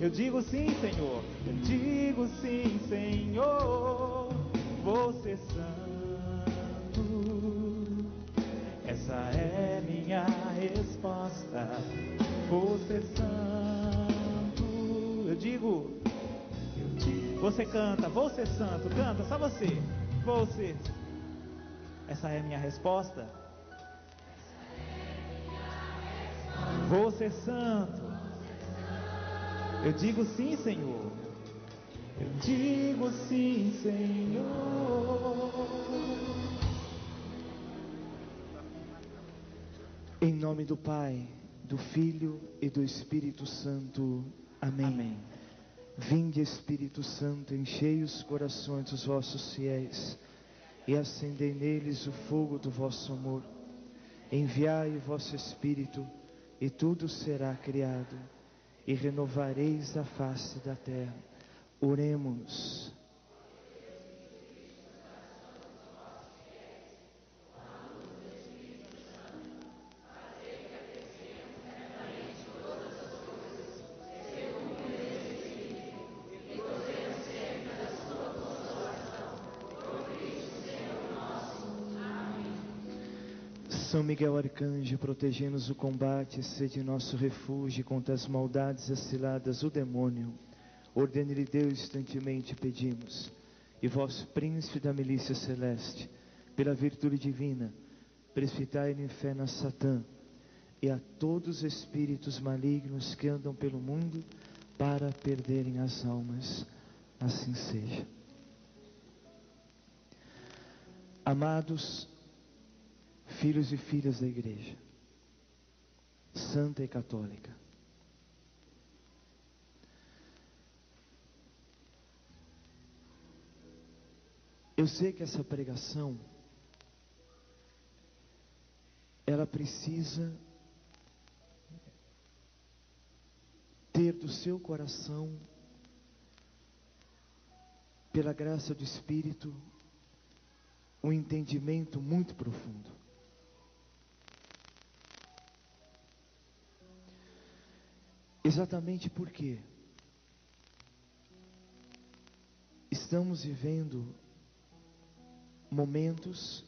Eu digo sim, Senhor. Eu digo sim, Senhor. Vou ser santo. Essa é minha resposta. Vou ser santo. Eu digo. Você canta, vou ser santo. Canta, só você. Vou ser. Essa é a minha resposta. Vou ser santo. Eu digo sim, Senhor. Eu digo sim, Senhor. Em nome do Pai, do Filho e do Espírito Santo. Amém. Amém. Vinde, Espírito Santo, enchei os corações dos vossos fiéis e acendei neles o fogo do vosso amor. Enviai o vosso Espírito e tudo será criado e renovareis a face da terra. Oremos. São Miguel Arcanjo, protegei-nos do combate, sede nosso refúgio contra as maldades e as ciladas do demônio. Ordene-lhe Deus, instantemente pedimos. E vós, príncipe da milícia celeste, pela virtude divina, precipitai no inferno a Satã e a todos os espíritos malignos que andam pelo mundo para perderem as almas. Assim seja. Amados filhos e filhas da Igreja Santa e Católica, eu sei que essa pregação ela precisa ter do seu coração, pela graça do Espírito, um entendimento muito profundo. Exatamente porque estamos vivendo momentos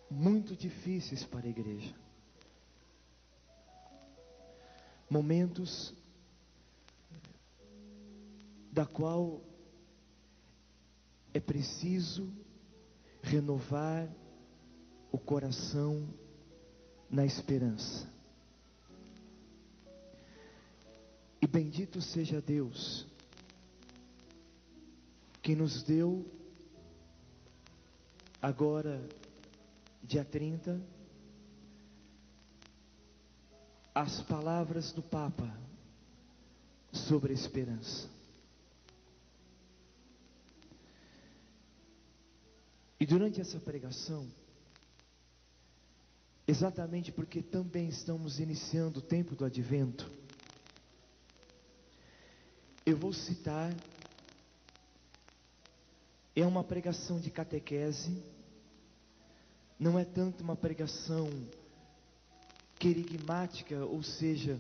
muito difíceis para a igreja. Momentos da qual é preciso renovar o coração na esperança. E bendito seja Deus, que nos deu, agora, dia 30, as palavras do Papa sobre a esperança. E durante essa pregação, exatamente porque também estamos iniciando o tempo do Advento, eu vou citar, é uma pregação de catequese, não é tanto uma pregação querigmática, ou seja,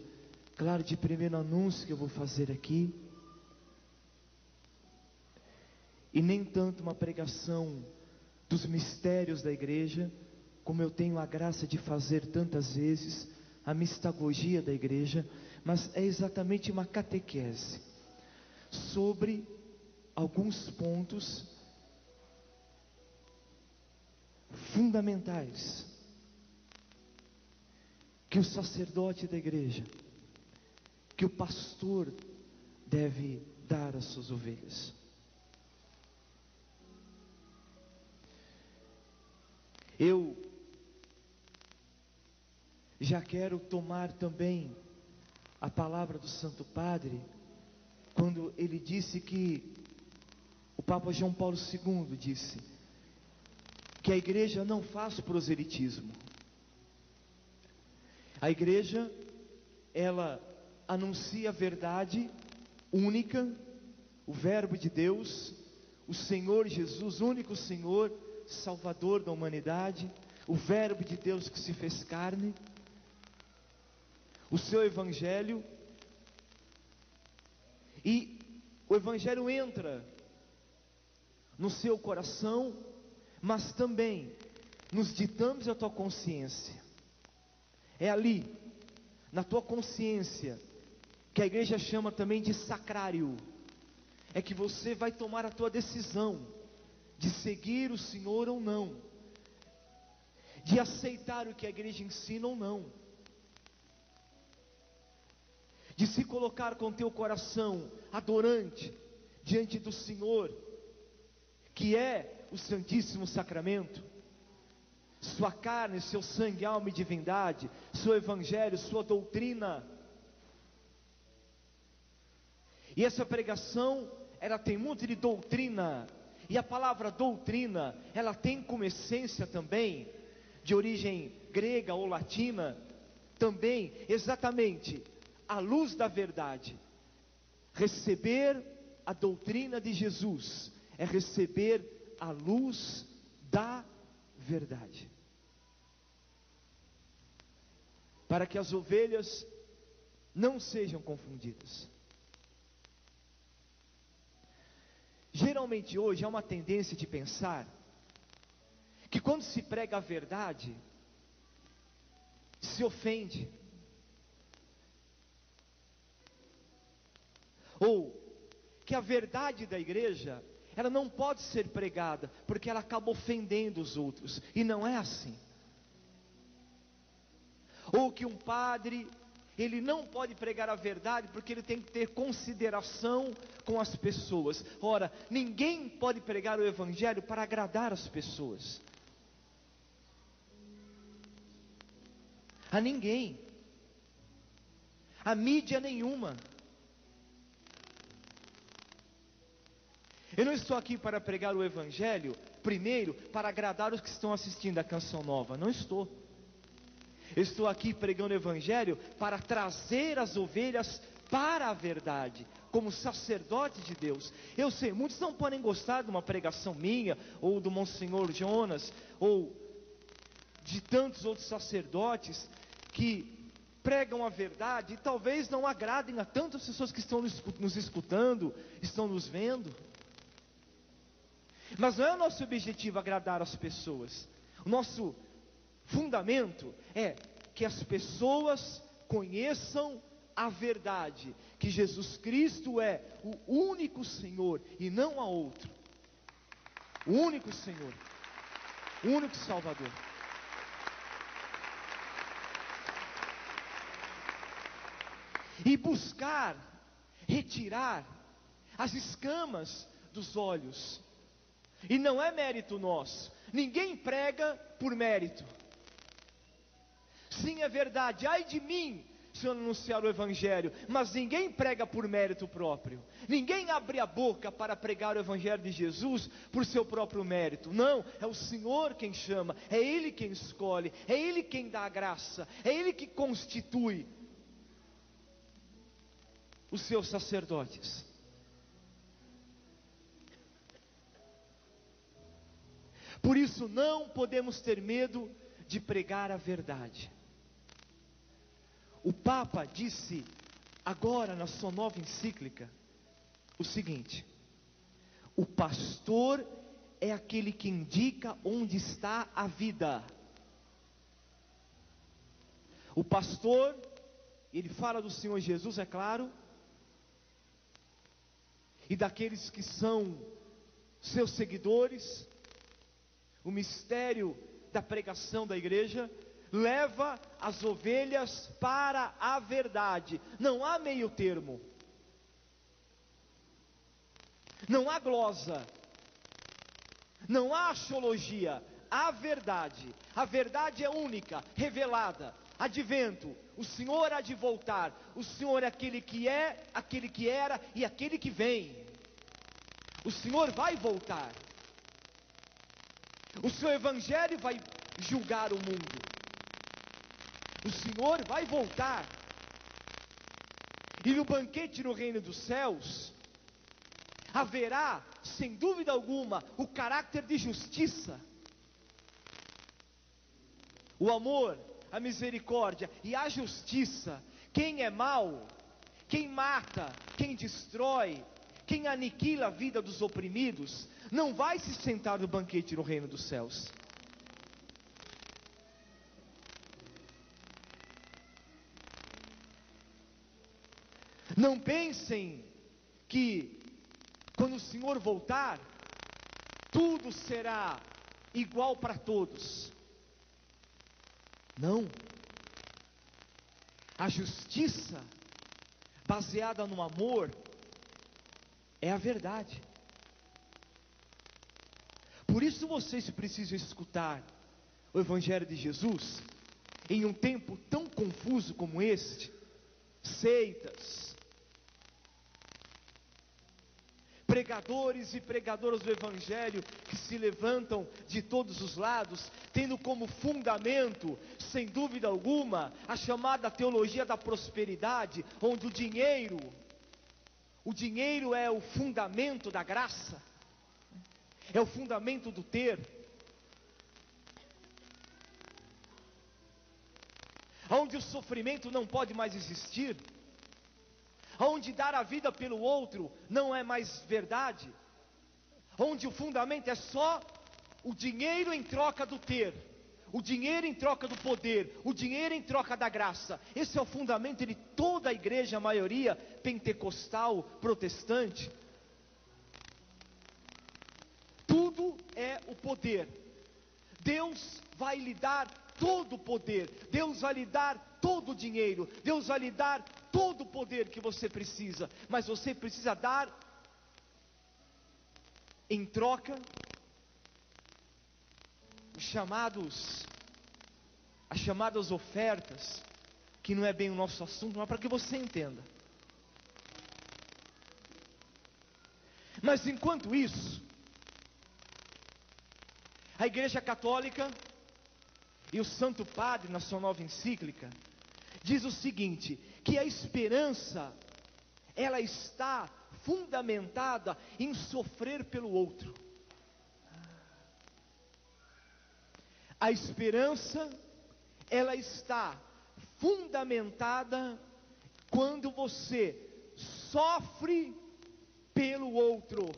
claro, de primeiro anúncio que eu vou fazer aqui, e nem tanto uma pregação dos mistérios da igreja, como eu tenho a graça de fazer tantas vezes, a mistagogia da igreja, mas é exatamente uma catequese sobre alguns pontos fundamentais que o sacerdote da igreja, que o pastor deve dar às suas ovelhas. Eu já quero tomar também a palavra do Santo Padre, quando ele disse que, o Papa João Paulo II disse, que a igreja não faz proselitismo. A igreja, ela anuncia a verdade única, o Verbo de Deus, o Senhor Jesus, único Senhor, Salvador da humanidade, o Verbo de Deus que se fez carne, o seu Evangelho, e o Evangelho entra no seu coração, mas também nos ditames da tua consciência. É ali, na tua consciência, que a igreja chama também de sacrário, é que você vai tomar a tua decisão de seguir o Senhor ou não, de aceitar o que a igreja ensina ou não, de se colocar com teu coração adorante diante do Senhor, que é o Santíssimo Sacramento, sua carne, seu sangue, alma e divindade, seu evangelho, sua doutrina. E essa pregação, ela tem muito de doutrina, e a palavra doutrina, ela tem como essência também, de origem grega ou latina, também exatamente a luz da verdade. Receber a doutrina de Jesus é receber a luz da verdade, para que as ovelhas não sejam confundidas. Geralmente hoje há uma tendência de pensar que quando se prega a verdade, se ofende, ou que a verdade da igreja, ela não pode ser pregada, porque ela acaba ofendendo os outros, e não é assim. Ou que um padre, ele não pode pregar a verdade, porque ele tem que ter consideração com as pessoas. Ora, ninguém pode pregar o evangelho para agradar as pessoas, a ninguém, a mídia nenhuma. Eu não estou aqui para pregar o evangelho, primeiro, para agradar os que estão assistindo a Canção Nova, não estou. Eu estou aqui pregando o evangelho para trazer as ovelhas para a verdade, como sacerdote de Deus. Eu sei, muitos não podem gostar de uma pregação minha, ou do Monsenhor Jonas, ou de tantos outros sacerdotes, que pregam a verdade, e talvez não agradem a tantas pessoas que estão nos escutando, estão nos vendo. Mas não é o nosso objetivo agradar as pessoas. O nosso fundamento é que as pessoas conheçam a verdade, que Jesus Cristo é o único Senhor e não há outro. O único Senhor, o único Salvador. E buscar retirar as escamas dos olhos. E não é mérito nosso. Ninguém prega por mérito. Sim, é verdade, ai de mim se eu anunciar o evangelho, mas ninguém prega por mérito próprio. Ninguém abre a boca para pregar o evangelho de Jesus por seu próprio mérito. Não, é o Senhor quem chama, é Ele quem escolhe, é Ele quem dá a graça, é Ele que constitui os seus sacerdotes. Por isso não podemos ter medo de pregar a verdade. O Papa disse agora na sua nova encíclica o seguinte: o pastor é aquele que indica onde está a vida. O pastor, ele fala do Senhor Jesus, é claro, e daqueles que são seus seguidores. O mistério da pregação da igreja leva as ovelhas para a verdade. Não há meio termo, não há glosa, não há axiologia. Há verdade. A verdade é única, revelada. Advento, o Senhor há de voltar. O Senhor é aquele que é, aquele que era e aquele que vem. O Senhor vai voltar. O seu evangelho vai julgar o mundo. O Senhor vai voltar. E no banquete no reino dos céus haverá, sem dúvida alguma, o caráter de justiça, o amor, a misericórdia e a justiça. Quem é mau, quem mata, quem destrói, quem aniquila a vida dos oprimidos, não vai se sentar no banquete no reino dos céus. Não pensem que quando o Senhor voltar, tudo será igual para todos. Não. A justiça baseada no amor é a verdade. Por isso vocês precisam escutar o Evangelho de Jesus em um tempo tão confuso como este. Seitas, pregadores e pregadoras do Evangelho que se levantam de todos os lados, tendo como fundamento, sem dúvida alguma, a chamada teologia da prosperidade, onde o dinheiro é o fundamento da graça, é o fundamento do ter, onde o sofrimento não pode mais existir, onde dar a vida pelo outro não é mais verdade, onde o fundamento é só o dinheiro em troca do ter, o dinheiro em troca do poder, o dinheiro em troca da graça. Esse é o fundamento de toda a igreja, a maioria pentecostal, protestante. Tudo é o poder. Deus vai lhe dar todo o poder, Deus vai lhe dar todo o dinheiro, Deus vai lhe dar todo o poder que você precisa, mas você precisa dar em troca as chamadas ofertas, que não é bem o nosso assunto, mas para que você entenda. Mas enquanto isso, a Igreja Católica e o Santo Padre, na sua nova encíclica, diz o seguinte, que a esperança, ela está fundamentada em sofrer pelo outro. A esperança, ela está fundamentada quando você sofre pelo outro.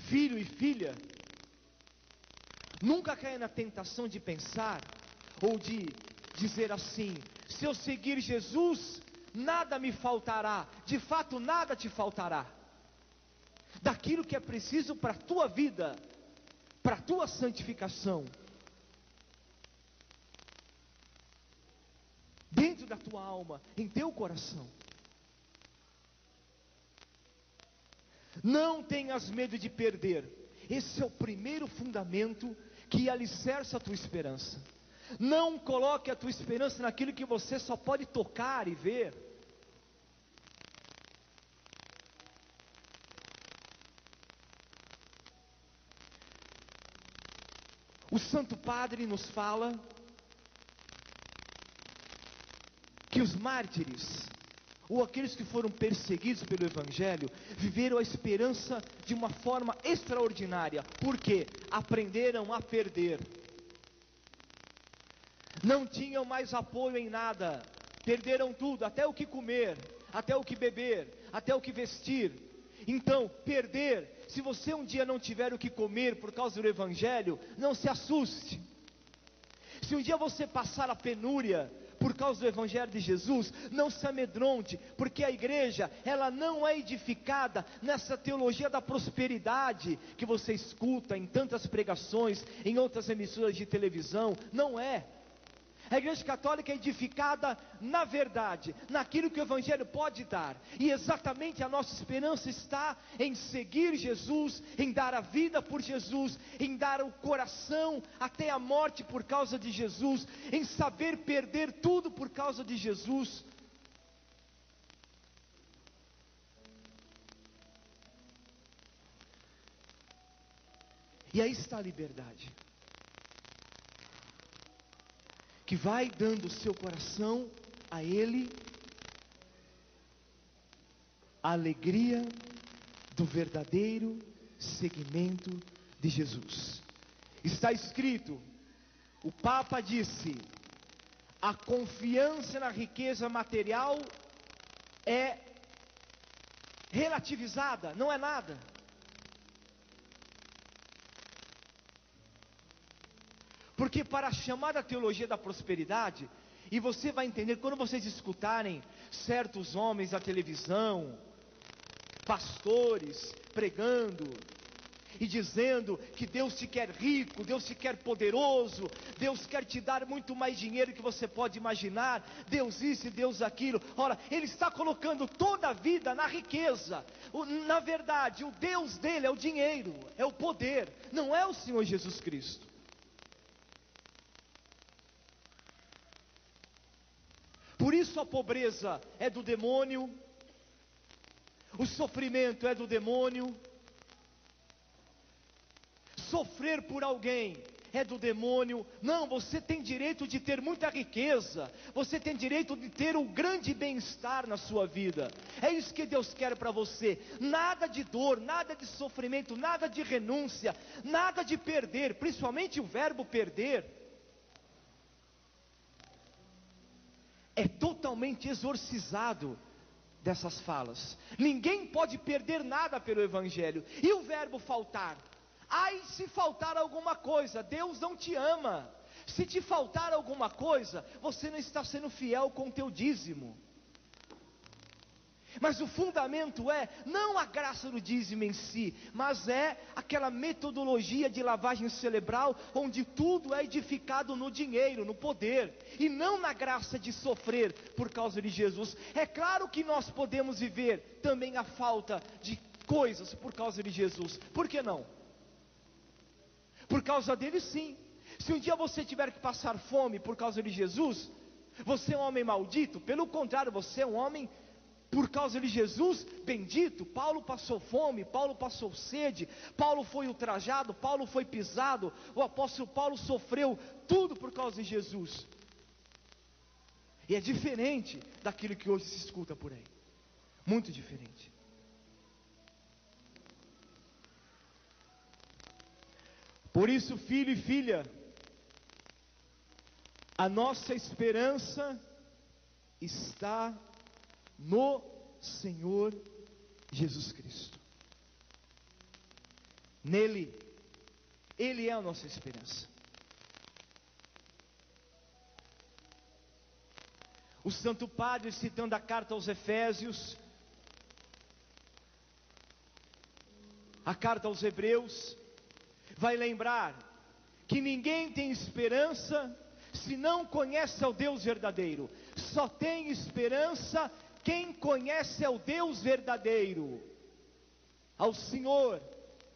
Filho e filha, nunca caia na tentação de pensar, ou de dizer assim, se eu seguir Jesus, nada me faltará. De fato nada te faltará, daquilo que é preciso para a tua vida, para a tua santificação, dentro da tua alma, em teu coração. Não tenhas medo de perder. Esse é o primeiro fundamento que alicerça a tua esperança. Não coloque a tua esperança naquilo que você só pode tocar e ver. O Santo Padre nos fala que os mártires, ou aqueles que foram perseguidos pelo Evangelho, viveram a esperança de uma forma extraordinária, porque aprenderam a perder. Não tinham mais apoio em nada, perderam tudo, até o que comer, até o que beber, até o que vestir. Então, perder, se você um dia não tiver o que comer por causa do Evangelho, não se assuste. Se um dia você passar a penúria por causa do Evangelho de Jesus, não se amedronte, porque a igreja, ela não é edificada nessa teologia da prosperidade que você escuta em tantas pregações, em outras emissoras de televisão. Não é. A Igreja Católica é edificada na verdade, naquilo que o Evangelho pode dar, e exatamente a nossa esperança está em seguir Jesus, em dar a vida por Jesus, em dar o coração até a morte por causa de Jesus, em saber perder tudo por causa de Jesus. E aí está a liberdade, que vai dando o seu coração a Ele, a alegria do verdadeiro seguimento de Jesus. Está escrito O Papa disse: a confiança na riqueza material é relativizada, não é nada. Porque para a chamada teologia da prosperidade, e você vai entender quando vocês escutarem certos homens da televisão, pastores pregando e dizendo que Deus te quer rico, Deus te quer poderoso, Deus quer te dar muito mais dinheiro que você pode imaginar, Deus isso e Deus aquilo. Ora, ele está colocando toda a vida na riqueza. Na verdade, o Deus dele é o dinheiro, é o poder, não é o Senhor Jesus Cristo. Por isso a pobreza é do demônio, o sofrimento é do demônio, sofrer por alguém é do demônio. Não, você tem direito de ter muita riqueza, você tem direito de ter um grande bem-estar na sua vida. É isso que Deus quer para você. Nada de dor, nada de sofrimento, nada de renúncia, nada de perder, principalmente o verbo perder. É totalmente exorcizado dessas falas. Ninguém pode perder nada pelo Evangelho. E o verbo faltar? Ai, se faltar alguma coisa, Deus não te ama. Se te faltar alguma coisa, você não está sendo fiel com o teu dízimo. Mas o fundamento é, não a graça do dízimo em si, mas é aquela metodologia de lavagem cerebral, onde tudo é edificado no dinheiro, no poder, e não na graça de sofrer por causa de Jesus. É claro que nós podemos viver também a falta de coisas por causa de Jesus, por que não? Por causa dele sim. Se um dia você tiver que passar fome por causa de Jesus, você é um homem maldito? Pelo contrário, você é um homem, por causa de Jesus, bendito. Paulo passou fome, Paulo passou sede, Paulo foi ultrajado, Paulo foi pisado, o apóstolo Paulo sofreu tudo por causa de Jesus. E é diferente daquilo que hoje se escuta por aí, muito diferente. Por isso, filho e filha, a nossa esperança está no Senhor Jesus Cristo. Nele, Ele é a nossa esperança. O Santo Padre, citando a carta aos Efésios, a carta aos Hebreus, vai lembrar que ninguém tem esperança se não conhece ao Deus verdadeiro. Só tem esperança quem conhece ao Deus verdadeiro, ao Senhor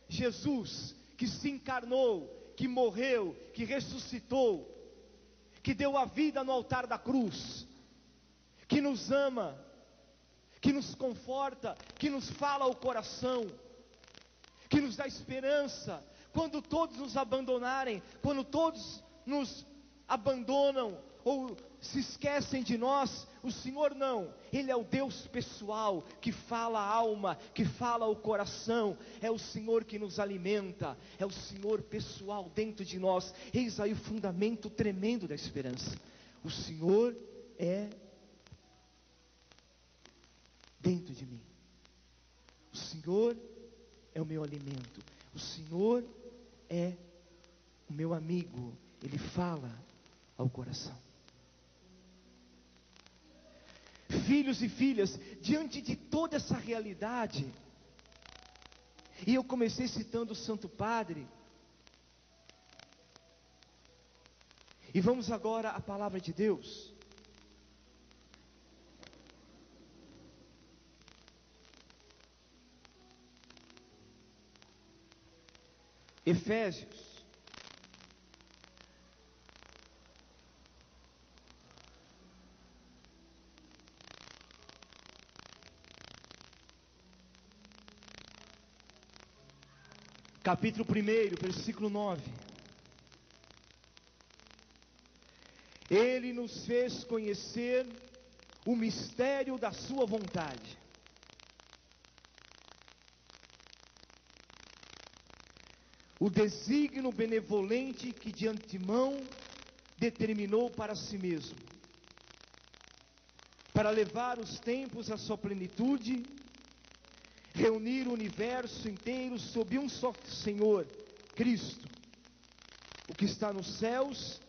Jesus, que se encarnou, que morreu, que ressuscitou, que deu a vida no altar da cruz, que nos ama, que nos conforta, que nos fala ao coração, que nos dá esperança. Quando todos nos abandonarem, quando todos nos abandonam ou se esquecem de nós, o Senhor não. Ele é o Deus pessoal, que fala a alma, que fala o coração. É o Senhor que nos alimenta, é o Senhor pessoal dentro de nós. Eis aí o fundamento tremendo da esperança. O Senhor é dentro de mim. O Senhor é o meu alimento. O Senhor é o meu amigo. Ele fala ao coração. Filhos e filhas, diante de toda essa realidade, e eu comecei citando o Santo Padre, e vamos agora à palavra de Deus. Efésios, capítulo 1, versículo 9. Ele nos fez conhecer o mistério da sua vontade, o desígnio benevolente que de antemão determinou para si mesmo, para levar os tempos à sua plenitude, reunir o universo inteiro sob um só Senhor, Cristo, o que está nos céus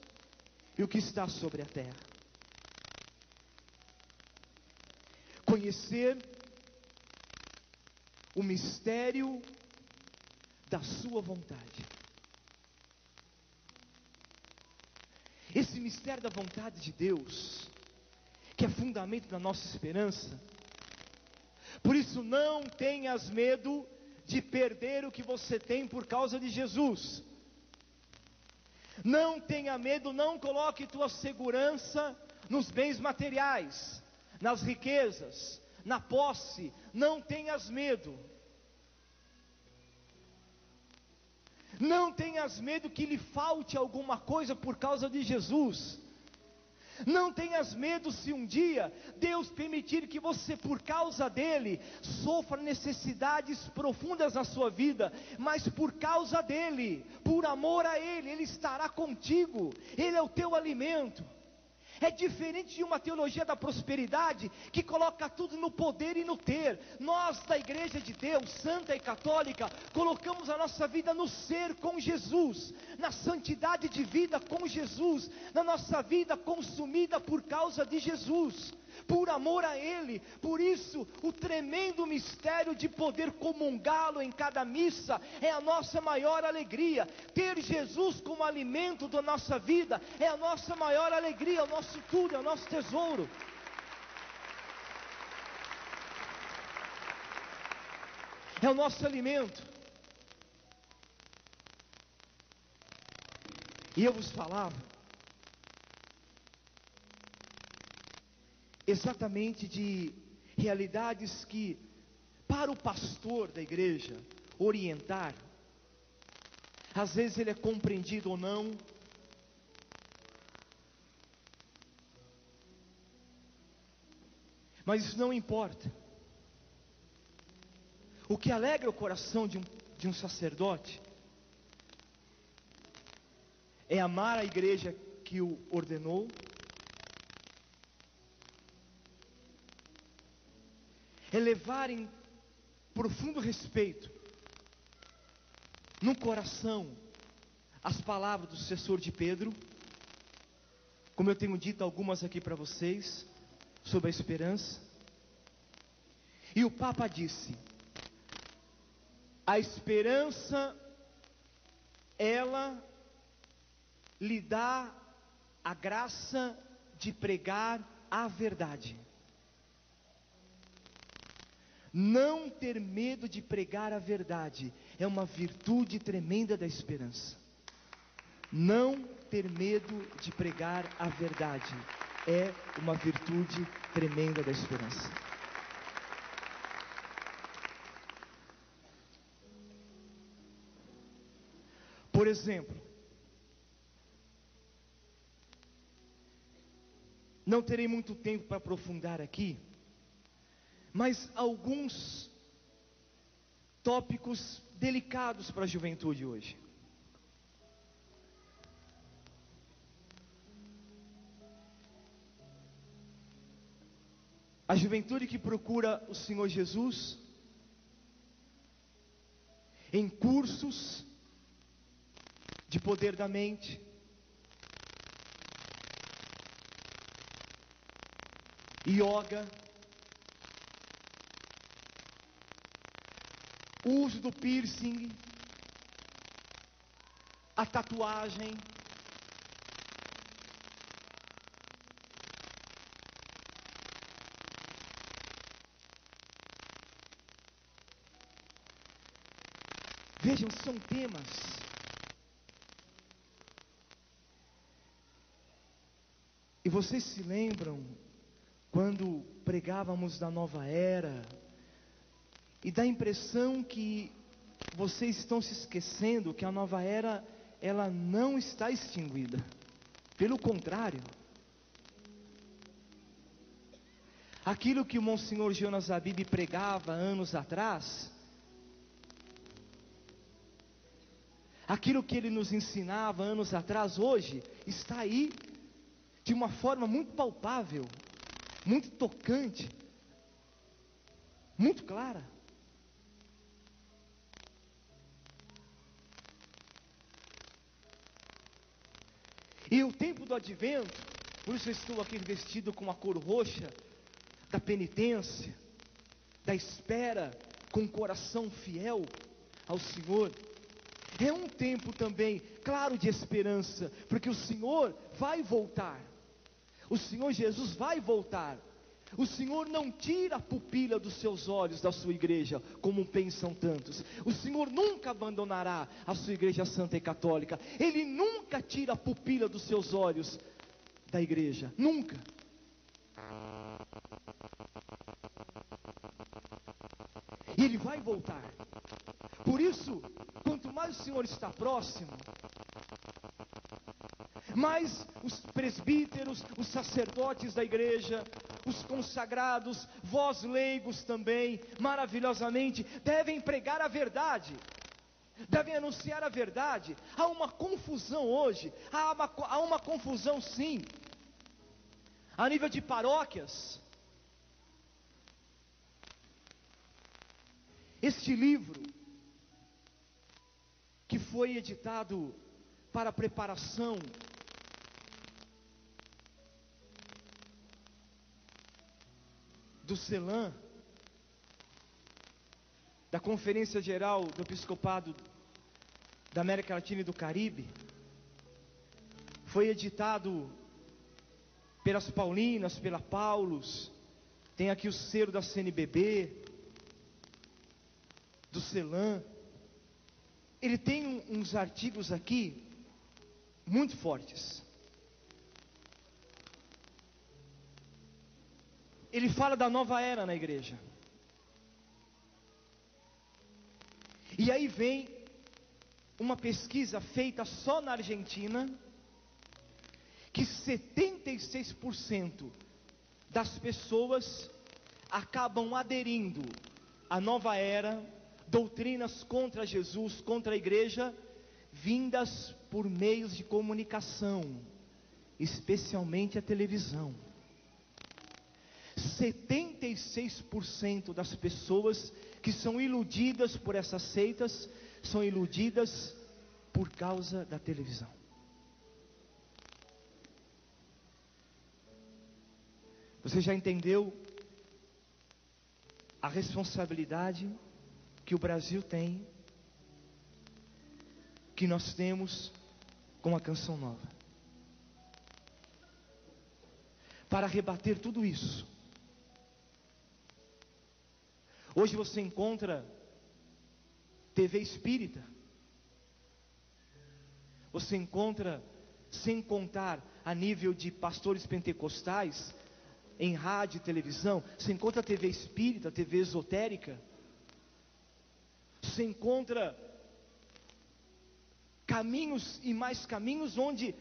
e o que está sobre a terra. Conhecer o mistério da sua vontade. Esse mistério da vontade de Deus, que é fundamento da nossa esperança. Por isso não tenhas medo de perder o que você tem por causa de Jesus. Não tenha medo, não coloque tua segurança nos bens materiais, nas riquezas, na posse. Não tenhas medo. Não tenhas medo que lhe falte alguma coisa por causa de Jesus. Não tenhas medo se um dia Deus permitir que você, por causa dele, sofra necessidades profundas na sua vida, mas por causa dele, por amor a ele, ele estará contigo, ele é o teu alimento. É diferente de uma teologia da prosperidade, que coloca tudo no poder e no ter. Nós da Igreja de Deus, Santa e Católica, colocamos a nossa vida no ser com Jesus, na santidade de vida com Jesus, na nossa vida consumida por causa de Jesus, por amor a Ele. Por isso, o tremendo mistério de poder comungá-lo em cada missa é a nossa maior alegria. Ter Jesus como alimento da nossa vida é a nossa maior alegria, é o nosso tudo, é o nosso tesouro. É o nosso alimento. E eu vos falava exatamente de realidades que, para o pastor da igreja orientar, às vezes ele é compreendido ou não, mas isso não importa. O que alegra o coração de um sacerdote é amar a igreja que o ordenou, é levar em profundo respeito no coração as palavras do sucessor de Pedro, como eu tenho dito algumas aqui para vocês, sobre a esperança. E o Papa disse: a esperança, ela lhe dá a graça de pregar a verdade. Não ter medo de pregar a verdade é uma virtude tremenda da esperança. Não ter medo de pregar a verdade é uma virtude tremenda da esperança. Por exemplo, não terei muito tempo para aprofundar aqui, mas alguns tópicos delicados para a juventude hoje. A juventude que procura o Senhor Jesus em cursos de poder da mente, yoga, o uso do piercing, a tatuagem, vejam, são temas e vocês se lembram quando pregávamos da nova era, e dá a impressão que vocês estão se esquecendo que a nova era, ela não está extinguida. Pelo contrário, aquilo que o Monsenhor Jonas Abib pregava anos atrás, Aquilo que ele nos ensinava anos atrás, hoje, está aí, de uma forma muito palpável, muito tocante, muito clara. E o tempo do advento, por isso eu estou aqui vestido com a cor roxa, da penitência, da espera, com o coração fiel ao Senhor. É um tempo também, claro, de esperança, porque o Senhor vai voltar. O Senhor Jesus vai voltar. O Senhor não tira a pupila dos seus olhos da sua igreja, como pensam tantos. O Senhor nunca abandonará a sua igreja santa e católica. Ele nunca tira a pupila dos seus olhos da igreja, nunca. E Ele vai voltar. Por isso, quanto mais o Senhor está próximo, mais os presbíteros, os sacerdotes da igreja, os consagrados, vós leigos também, maravilhosamente, devem pregar a verdade, devem anunciar a verdade. Há uma confusão hoje, há uma confusão sim, a nível de paróquias. Este livro, que foi editado para a preparação do CELAM, da Conferência Geral do Episcopado da América Latina e do Caribe, foi editado pelas Paulinas, pela Paulus, tem aqui o selo da CNBB, do CELAM. Ele tem uns artigos aqui muito fortes. Ele fala da nova era na igreja. E aí vem uma pesquisa feita só na Argentina, que 76% das pessoas acabam aderindo à nova era, doutrinas contra Jesus, contra a igreja, vindas por meios de comunicação, especialmente a televisão. 76% das pessoas que são iludidas por essas seitas, são iludidas por causa da televisão. Você já entendeu a responsabilidade que o Brasil tem, que nós temos com a Canção Nova, para rebater tudo isso? Hoje você encontra TV espírita, você encontra, sem contar a nível de pastores pentecostais, em rádio e televisão, você encontra TV espírita, TV esotérica, você encontra caminhos e mais caminhos, onde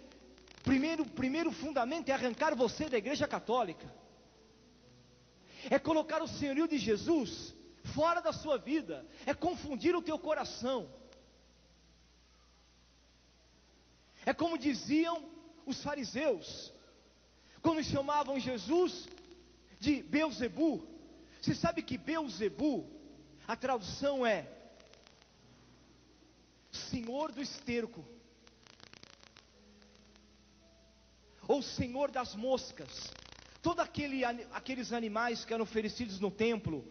primeiro fundamento é arrancar você da igreja católica, é colocar o senhorio de Jesus fora da sua vida, é confundir o teu coração. É como diziam os fariseus, quando chamavam Jesus de Beelzebu. Você sabe que Beelzebu, a tradução é Senhor do esterco, ou Senhor das moscas. Todos aqueles animais que eram oferecidos no templo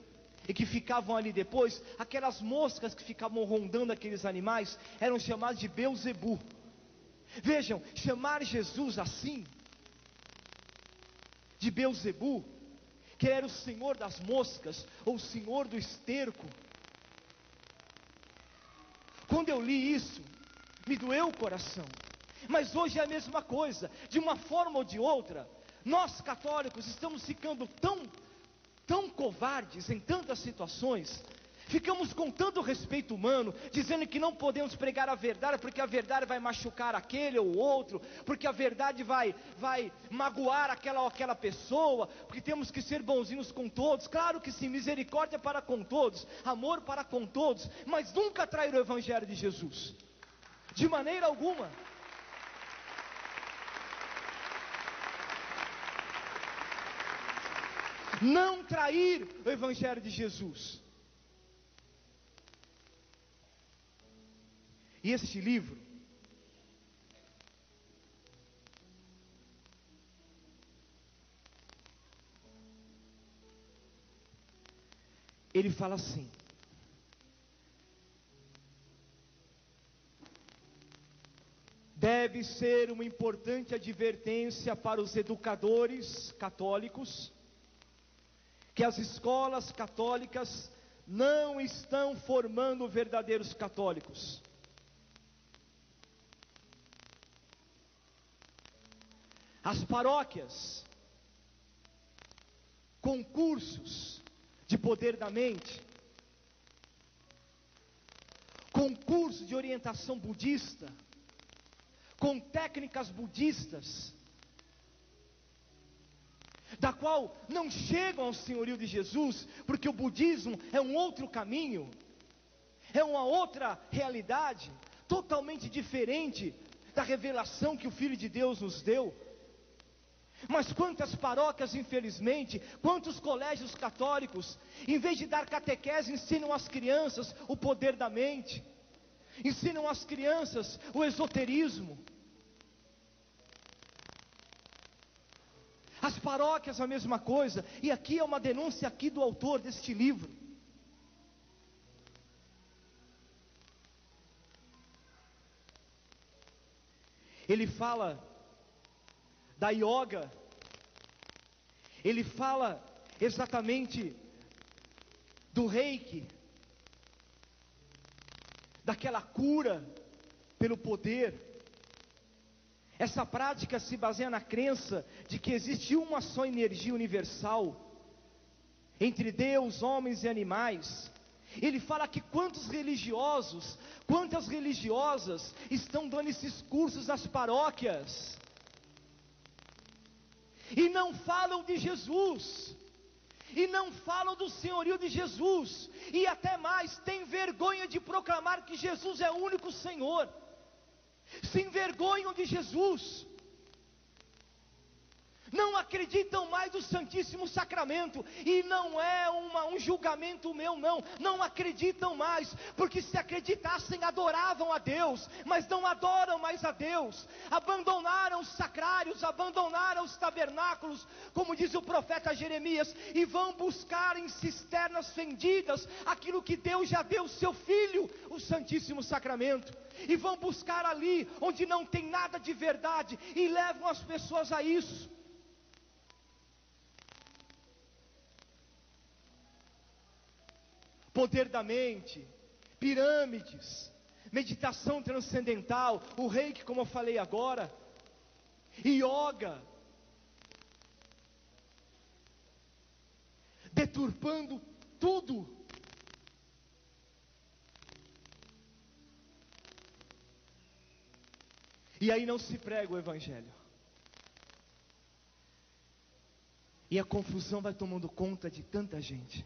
e que ficavam ali depois, aquelas moscas que ficavam rondando aqueles animais, eram chamadas de Beelzebu. Vejam, chamar Jesus assim, de Beelzebu, que era o Senhor das moscas, ou o Senhor do esterco. Quando eu li isso, me doeu o coração. Mas hoje é a mesma coisa, de uma forma ou de outra, nós católicos estamos ficando tão covardes em tantas situações, ficamos com tanto respeito humano, dizendo que não podemos pregar a verdade, porque a verdade vai machucar aquele ou outro, porque a verdade vai magoar aquela ou aquela pessoa, porque temos que ser bonzinhos com todos. Claro que sim, misericórdia para com todos, amor para com todos, mas nunca trair o Evangelho de Jesus. De maneira alguma. Não trair o Evangelho de Jesus. E este livro, ele fala assim: deve ser uma importante advertência para os educadores católicos, que as escolas católicas não estão formando verdadeiros católicos. As paróquias, com cursos de poder da mente, com cursos de orientação budista, com técnicas budistas, da qual não chegam ao senhorio de Jesus, porque o budismo é um outro caminho, é uma outra realidade, totalmente diferente da revelação que o Filho de Deus nos deu. Mas quantas paróquias, infelizmente, quantos colégios católicos, em vez de dar catequese, ensinam às crianças o poder da mente, ensinam às crianças o esoterismo. As paróquias a mesma coisa, e aqui é uma denúncia aqui do autor deste livro. Ele fala da yoga, ele fala exatamente do reiki, daquela cura pelo poder. Essa prática se baseia na crença de que existe uma só energia universal, entre Deus, homens e animais. Ele fala que quantos religiosos, quantas religiosas estão dando esses cursos nas paróquias, e não falam de Jesus, e não falam do senhorio de Jesus, e até mais, têm vergonha de proclamar que Jesus é o único Senhor, se envergonham de Jesus, não acreditam mais no Santíssimo Sacramento, e não é um julgamento meu, não acreditam mais, porque se acreditassem adoravam a Deus, mas não adoram mais a Deus, abandonaram os sacrários, abandonaram os tabernáculos, como diz o profeta Jeremias, e vão buscar em cisternas fendidas, aquilo que Deus já deu ao seu Filho, o Santíssimo Sacramento, e vão buscar ali, onde não tem nada de verdade, e levam as pessoas a isso. Poder da mente, pirâmides, meditação transcendental, o reiki, como eu falei agora, yoga, deturpando tudo. E aí não se prega o Evangelho, e a confusão vai tomando conta de tanta gente,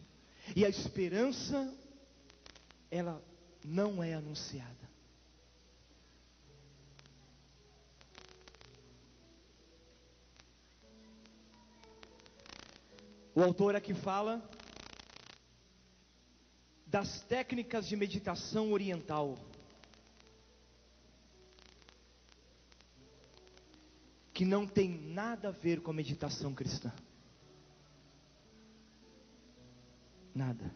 e a esperança, ela não é anunciada. O autor aqui fala das técnicas de meditação oriental, que não tem nada a ver com a meditação cristã. Nada.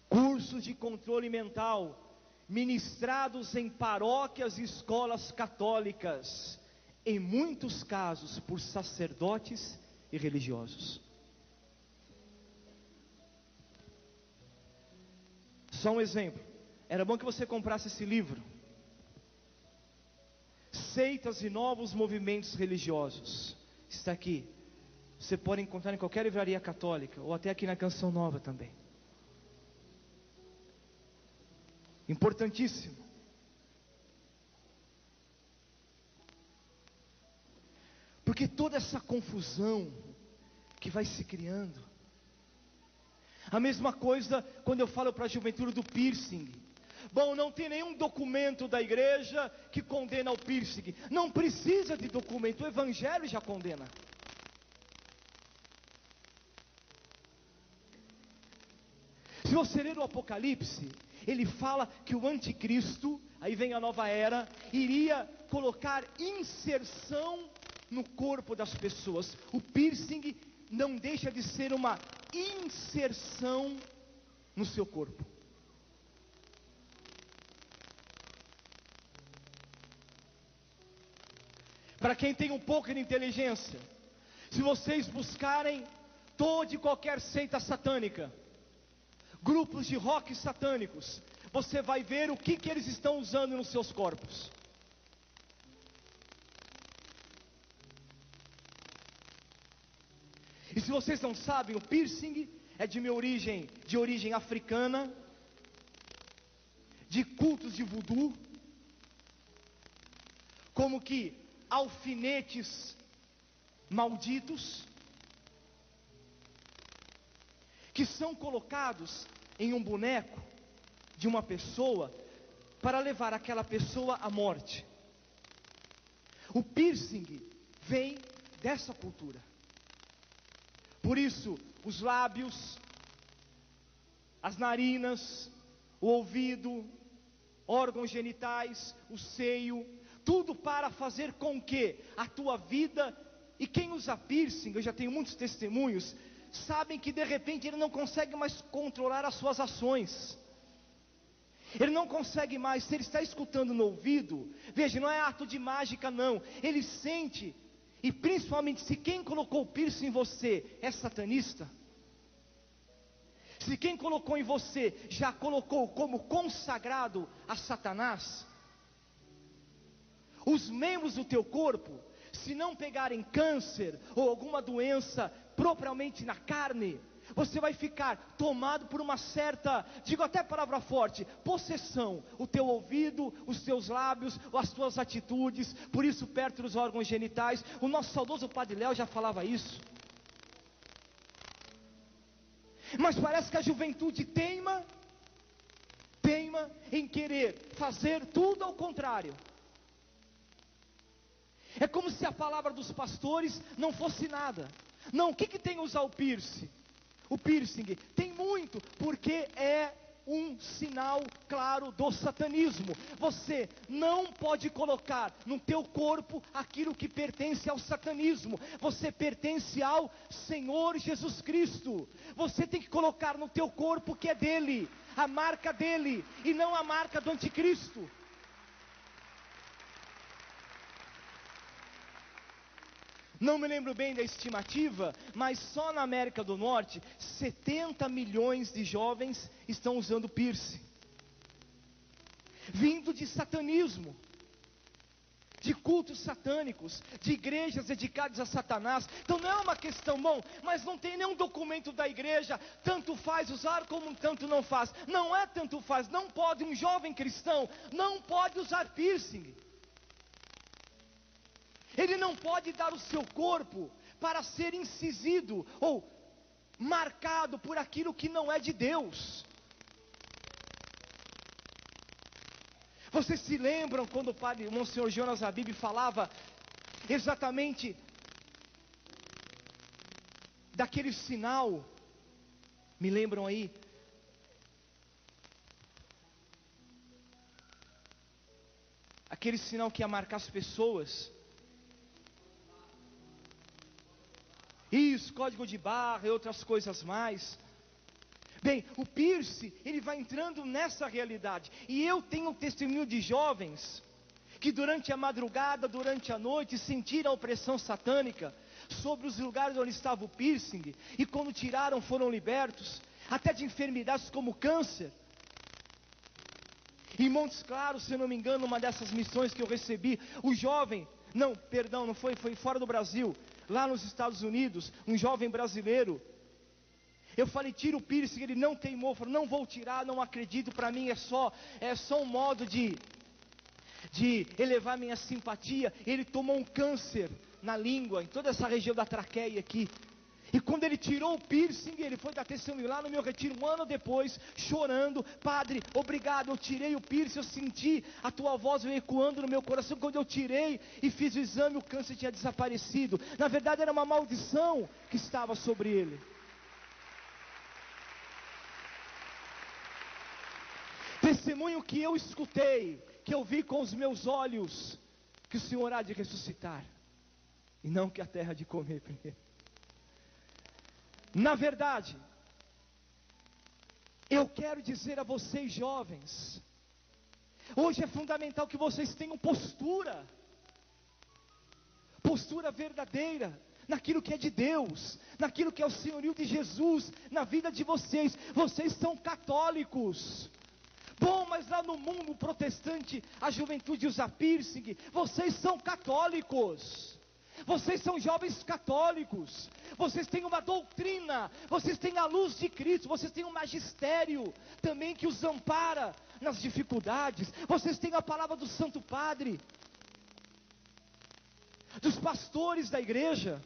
Cursos de controle mental, ministrados em paróquias e escolas católicas, em muitos casos por sacerdotes e religiosos. Só um exemplo, era bom que você comprasse esse livro. Seitas e novos movimentos religiosos. Está aqui. Você pode encontrar em qualquer livraria católica, ou até aqui na Canção Nova também. Importantíssimo. Porque toda essa confusão que vai se criando, A mesma coisa quando eu falo para a juventude do piercing. Bom, não tem nenhum documento da igreja que condena o piercing. Não precisa de documento, o evangelho já condena. Se você ler o Apocalipse, ele fala que o anticristo, aí vem a nova era, iria colocar inserção no corpo das pessoas. O piercing não deixa de ser uma inserção no seu corpo. Para quem tem um pouco de inteligência, se vocês buscarem toda e qualquer seita satânica, grupos de rock satânicos, você vai ver o que eles estão usando nos seus corpos. E se vocês não sabem, o piercing é de origem africana, de cultos de voodoo, como que alfinetes malditos, que são colocados em um boneco de uma pessoa, para levar aquela pessoa à morte. O piercing vem dessa cultura. Por isso, os lábios, as narinas, o ouvido, órgãos genitais, o seio, tudo para fazer com que a tua vida, e quem usa piercing, eu já tenho muitos testemunhos, sabem que de repente ele não consegue mais controlar as suas ações. Ele não consegue mais, se ele está escutando no ouvido, veja, não é ato de mágica não, ele sente, e principalmente se quem colocou o piercing em você é satanista, se quem colocou em você já colocou como consagrado a Satanás, os membros do teu corpo, se não pegarem câncer ou alguma doença propriamente na carne, você vai ficar tomado por uma certa, digo até palavra forte, possessão. O teu ouvido, os teus lábios, as tuas atitudes, por isso perto dos órgãos genitais. O nosso saudoso Padre Léo já falava isso. Mas parece que a juventude teima em querer fazer tudo ao contrário. É como se a palavra dos pastores não fosse nada. Não, o que tem usar o piercing? O piercing tem muito, porque é um sinal claro do satanismo. Você não pode colocar no teu corpo aquilo que pertence ao satanismo. Você pertence ao Senhor Jesus Cristo. Você tem que colocar no teu corpo o que é dele, a marca dele, e não a marca do anticristo. Não me lembro bem da estimativa, mas só na América do Norte, 70 milhões de jovens estão usando piercing. Vindo de satanismo, de cultos satânicos, de igrejas dedicadas a Satanás. Então não é uma questão, bom, mas não tem nenhum documento da igreja, tanto faz usar como tanto não faz. Não é tanto faz, não pode, um jovem cristão não pode usar piercing. Ele não pode dar o seu corpo para ser incisido ou marcado por aquilo que não é de Deus. Vocês se lembram quando o padre Monsenhor Jonas Habib falava exatamente daquele sinal? Me lembram aí? Aquele sinal que ia marcar as pessoas. Isso, código de barra e outras coisas mais. Bem, o piercing, ele vai entrando nessa realidade. E eu tenho um testemunho de jovens que durante a madrugada, durante a noite, sentiram a opressão satânica sobre os lugares onde estava o piercing, e quando tiraram foram libertos, até de enfermidades como câncer. Em Montes Claros, se eu não me engano, uma dessas missões que eu recebi, o jovem, não foi fora do Brasil, lá nos Estados Unidos, um jovem brasileiro, eu falei, tira o piercing, ele não teimou, falou, não vou tirar, não acredito, para mim é só um modo de elevar minha simpatia. Ele tomou um câncer na língua, em toda essa região da traqueia aqui, E quando ele tirou o piercing, ele foi dar testemunho lá no meu retiro, um ano depois, chorando: Padre, obrigado, eu tirei o piercing, eu senti a tua voz ecoando no meu coração. Quando eu tirei e fiz o exame, o câncer tinha desaparecido. Na verdade era uma maldição que estava sobre ele. Testemunho que eu escutei, que eu vi com os meus olhos, que o Senhor há de ressuscitar, e não que a terra há de comer primeiro. Na verdade, eu quero dizer a vocês jovens, hoje é fundamental que vocês tenham postura verdadeira, naquilo que é de Deus, naquilo que é o senhorio de Jesus, na vida de vocês. Vocês são católicos. Bom, mas lá no mundo protestante, a juventude usa piercing. Vocês são católicos. Vocês são jovens católicos. Vocês têm uma doutrina. Vocês têm a luz de Cristo. Vocês têm um magistério também que os ampara nas dificuldades. Vocês têm a palavra do Santo Padre, dos pastores da igreja.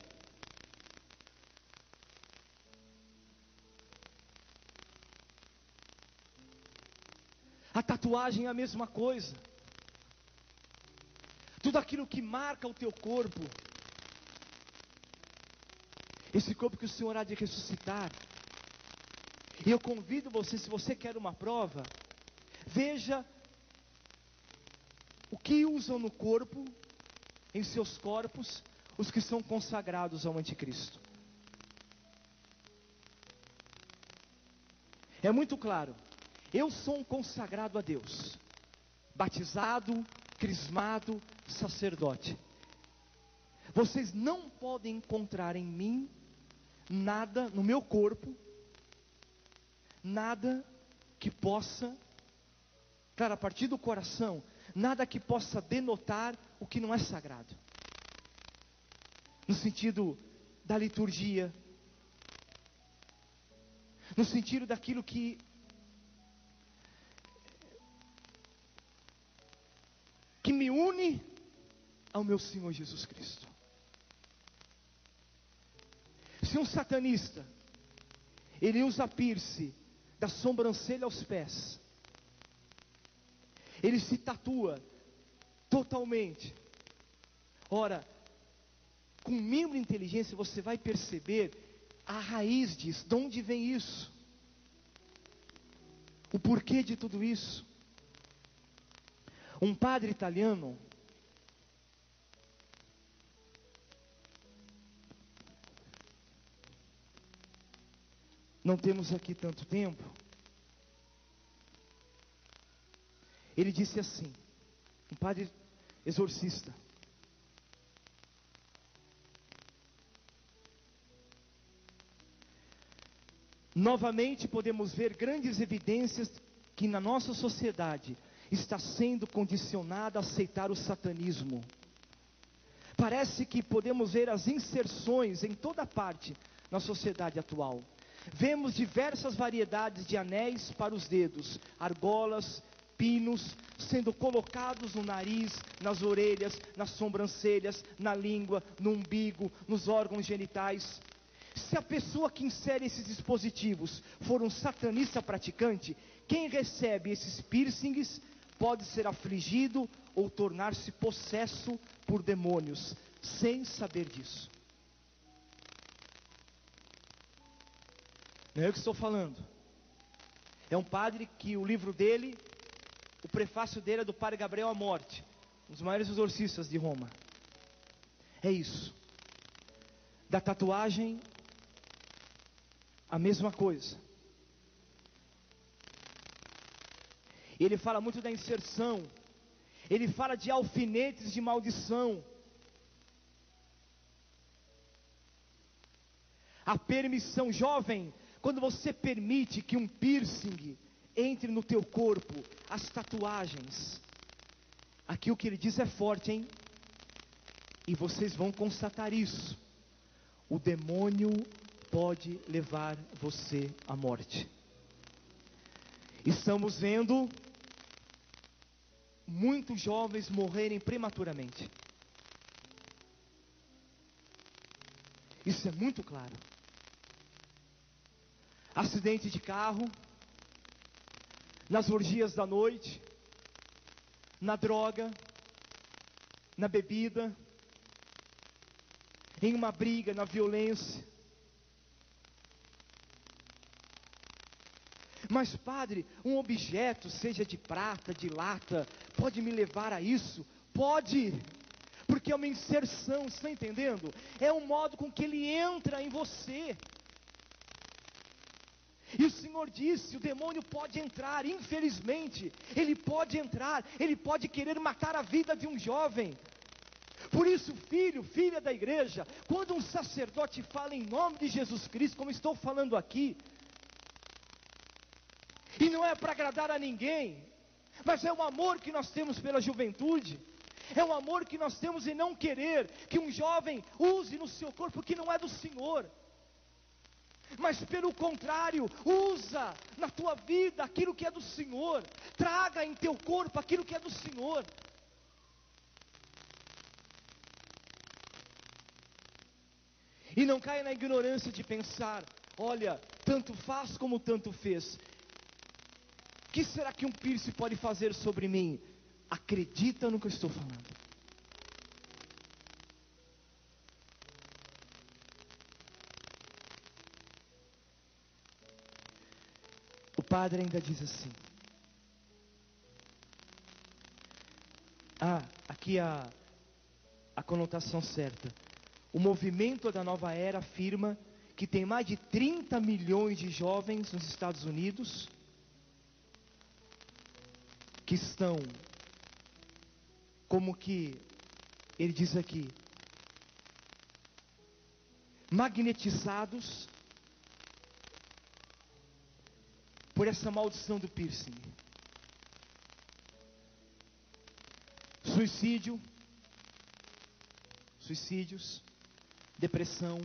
A tatuagem é a mesma coisa. Tudo aquilo que marca o teu corpo, esse corpo que o Senhor há de ressuscitar. E eu convido você, se você quer uma prova, veja o que usam no corpo, em seus corpos, os que são consagrados ao anticristo. É muito claro. Eu sou um consagrado a Deus, batizado, crismado, sacerdote. Vocês não podem encontrar em mim nada, no meu corpo, nada que possa, claro, a partir do coração, nada que possa denotar o que não é sagrado, no sentido da liturgia, no sentido daquilo que me une ao meu Senhor Jesus Cristo. Se um satanista, ele usa piercing da sobrancelha aos pés, ele se tatua totalmente. Ora, com o mínimo de inteligência você vai perceber a raiz disso, de onde vem isso, o porquê de tudo isso. Um padre italiano, não temos aqui tanto tempo, ele disse assim, um padre exorcista: novamente podemos ver grandes evidências que na nossa sociedade está sendo condicionada a aceitar o satanismo. Parece que podemos ver as inserções em toda parte na sociedade atual. Vemos diversas variedades de anéis para os dedos, argolas, pinos, sendo colocados no nariz, nas orelhas, nas sobrancelhas, na língua, no umbigo, nos órgãos genitais. Se a pessoa que insere esses dispositivos for um satanista praticante, quem recebe esses piercings pode ser afligido ou tornar-se possesso por demônios, sem saber disso. Não é eu que estou falando. É um padre que o livro dele, o prefácio dele é do Padre Gabriel à Morte, um dos maiores exorcistas de Roma. É isso. Da tatuagem, a mesma coisa. Ele fala muito da inserção. Ele fala de alfinetes de maldição. A permissão, jovem, quando você permite que um piercing entre no teu corpo, as tatuagens, aqui o que ele diz é forte, hein? E vocês vão constatar isso. O demônio pode levar você à morte. Estamos vendo muitos jovens morrerem prematuramente. Isso é muito claro. acidente de carro, nas orgias da noite, na droga, na bebida, em uma briga, na violência. Mas padre, um objeto, seja de prata, de lata, pode me levar a isso? Pode, porque é uma inserção, está entendendo? É um modo com que ele entra em você. E o Senhor disse, o demônio pode entrar, infelizmente, ele pode entrar, ele pode querer matar a vida de um jovem. Por isso, filho, filha da igreja, quando um sacerdote fala em nome de Jesus Cristo, como estou falando aqui, e não é para agradar a ninguém, mas é o amor que nós temos pela juventude, é um amor que nós temos em não querer que um jovem use no seu corpo o que não é do Senhor, mas pelo contrário, usa na tua vida aquilo que é do Senhor, traga em teu corpo aquilo que é do Senhor. E não caia na ignorância de pensar, olha, tanto faz como tanto fez. O que será que um piercing pode fazer sobre mim? Acredita no que eu estou falando. O padre ainda diz assim. Aqui a conotação certa. O movimento da nova era afirma que tem mais de 30 milhões de jovens nos Estados Unidos que estão, como que ele diz aqui, magnetizados por essa maldição do piercing. Suicídios, depressão.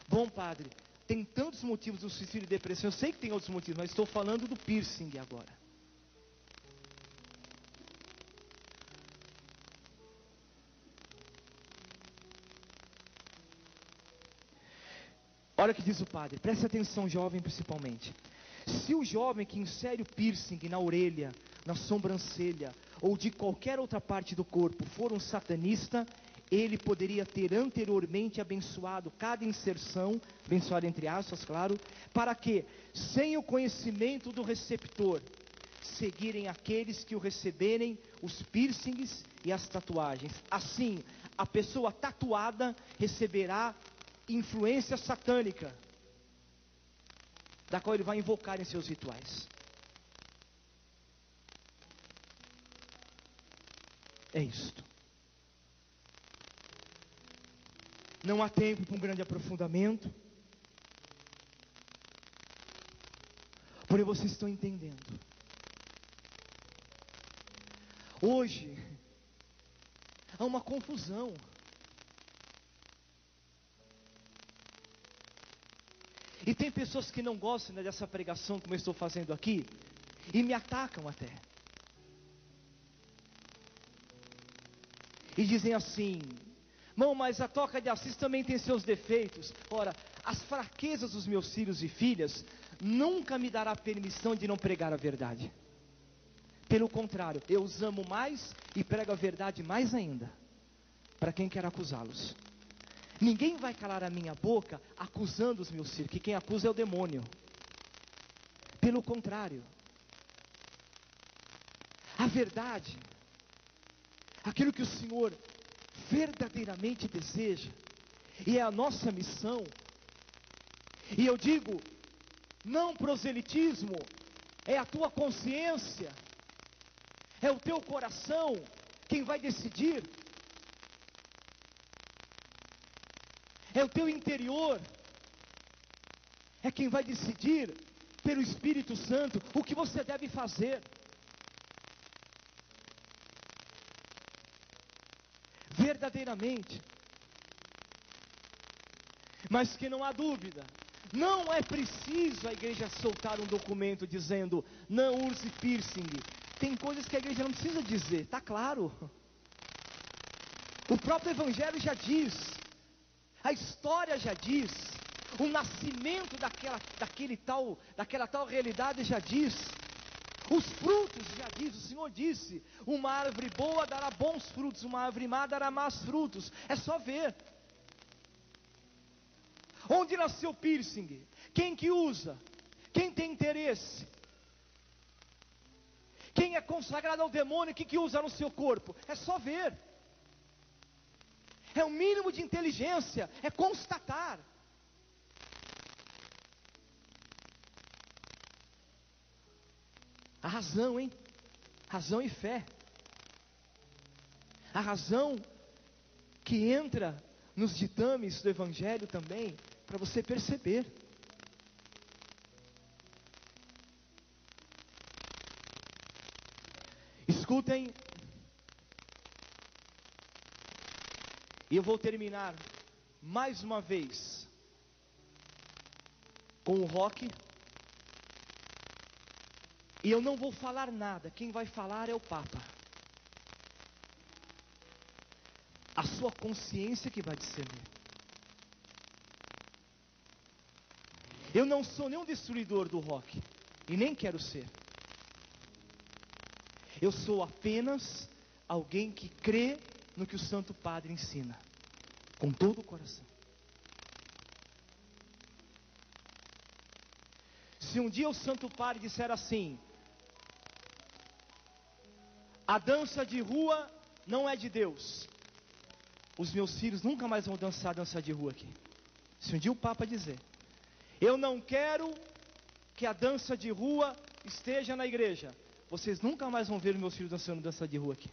Bom, padre, tem tantos motivos do suicídio e depressão. Eu sei que tem outros motivos, mas estou falando do piercing agora. Olha o que diz o padre, preste atenção, jovem, principalmente. Se o jovem que insere o piercing na orelha, na sobrancelha ou de qualquer outra parte do corpo for um satanista, ele poderia ter anteriormente abençoado cada inserção, abençoado entre aspas, claro, para que, sem o conhecimento do receptor, seguirem aqueles que o receberem os piercings e as tatuagens. Assim, a pessoa tatuada receberá influência satânica, da qual ele vai invocar em seus rituais. É isto. Não há tempo para um grande aprofundamento, porém vocês estão entendendo. Hoje há uma confusão. E tem pessoas que não gostam dessa pregação como eu estou fazendo aqui, e me atacam até. E dizem assim, irmão, mas a Toca de Assis também tem seus defeitos. Ora, as fraquezas dos meus filhos e filhas nunca me dará permissão de não pregar a verdade. Pelo contrário, eu os amo mais e prego a verdade mais ainda, para quem quer acusá-los. Ninguém vai calar a minha boca acusando os meus filhos, que quem acusa é o demônio. Pelo contrário, a verdade, aquilo que o Senhor verdadeiramente deseja, e é a nossa missão, e eu digo, não proselitismo, é a tua consciência, é o teu coração quem vai decidir, é o teu interior, é quem vai decidir pelo Espírito Santo o que você deve fazer. Verdadeiramente. Mas que não há dúvida, não é preciso a igreja soltar um documento dizendo não use piercing. Tem coisas que a igreja não precisa dizer, está claro. O próprio Evangelho já diz, a história já diz, O nascimento daquela tal realidade já diz. Os frutos já diz, o Senhor disse, uma árvore boa dará bons frutos, uma árvore má dará más frutos. É só ver. Onde nasceu o piercing? Quem que usa? Quem tem interesse? Quem é consagrado ao demônio? O que usa no seu corpo? É só ver. É o mínimo de inteligência, é constatar. A razão, hein? Razão e fé. A razão que entra nos ditames do Evangelho também, para você perceber. Escutem, e eu vou terminar mais uma vez com o rock. E eu não vou falar nada, quem vai falar é o Papa. A sua consciência que vai discernir. Eu não sou nenhum destruidor do rock, e nem quero ser. Eu sou apenas alguém que crê no que o Santo Padre ensina, com todo o coração. Se um dia o Santo Padre disser assim: a dança de rua não é de Deus, os meus filhos nunca mais vão dançar a dança de rua aqui. Se um dia o Papa dizer: eu não quero que a dança de rua esteja na igreja, vocês nunca mais vão ver os meus filhos dançando dança de rua aqui,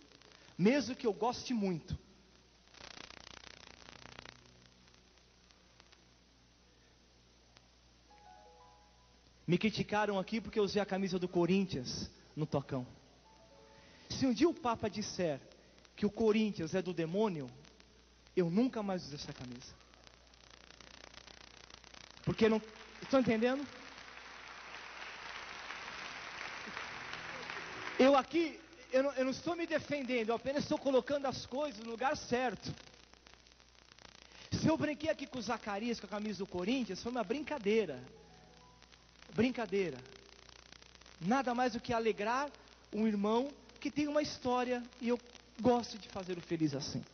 mesmo que eu goste muito. Me criticaram aqui porque eu usei a camisa do Corinthians no tocão. Se um dia o Papa disser que o Corinthians é do demônio, eu nunca mais uso essa camisa. Porque não... Estão entendendo? Eu aqui, eu não estou me defendendo, eu apenas estou colocando as coisas no lugar certo. Se eu brinquei aqui com o Zacarias com a camisa do Corinthians, foi uma brincadeira. Brincadeira. Nada mais do que alegrar um irmão que tem uma história, e eu gosto de fazer o feliz assim.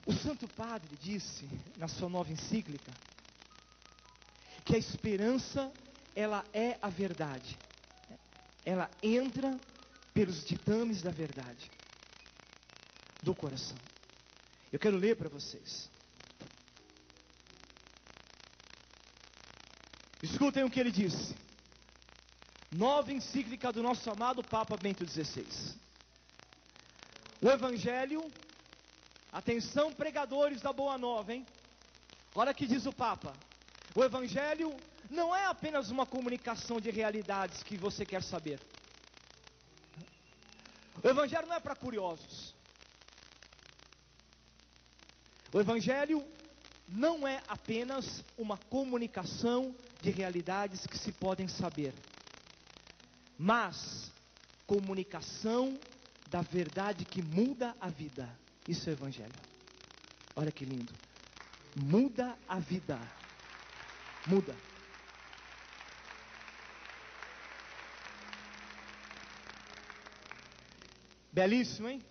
O Santo Padre disse na sua nova encíclica que a esperança, ela é a verdade. Ela entra pelos ditames da verdade do coração. Eu quero ler para vocês. Escutem o que ele disse. Nova encíclica do nosso amado Papa Bento XVI. O Evangelho, atenção pregadores da Boa Nova, hein? Olha o que diz o Papa. O Evangelho não é apenas uma comunicação de realidades que você quer saber. O Evangelho não é para curiosos. O Evangelho não é apenas uma comunicação de realidades que se podem saber, mas comunicação da verdade que muda a vida. Isso é o Evangelho. Olha que lindo. Muda a vida. Muda. Belíssimo, hein?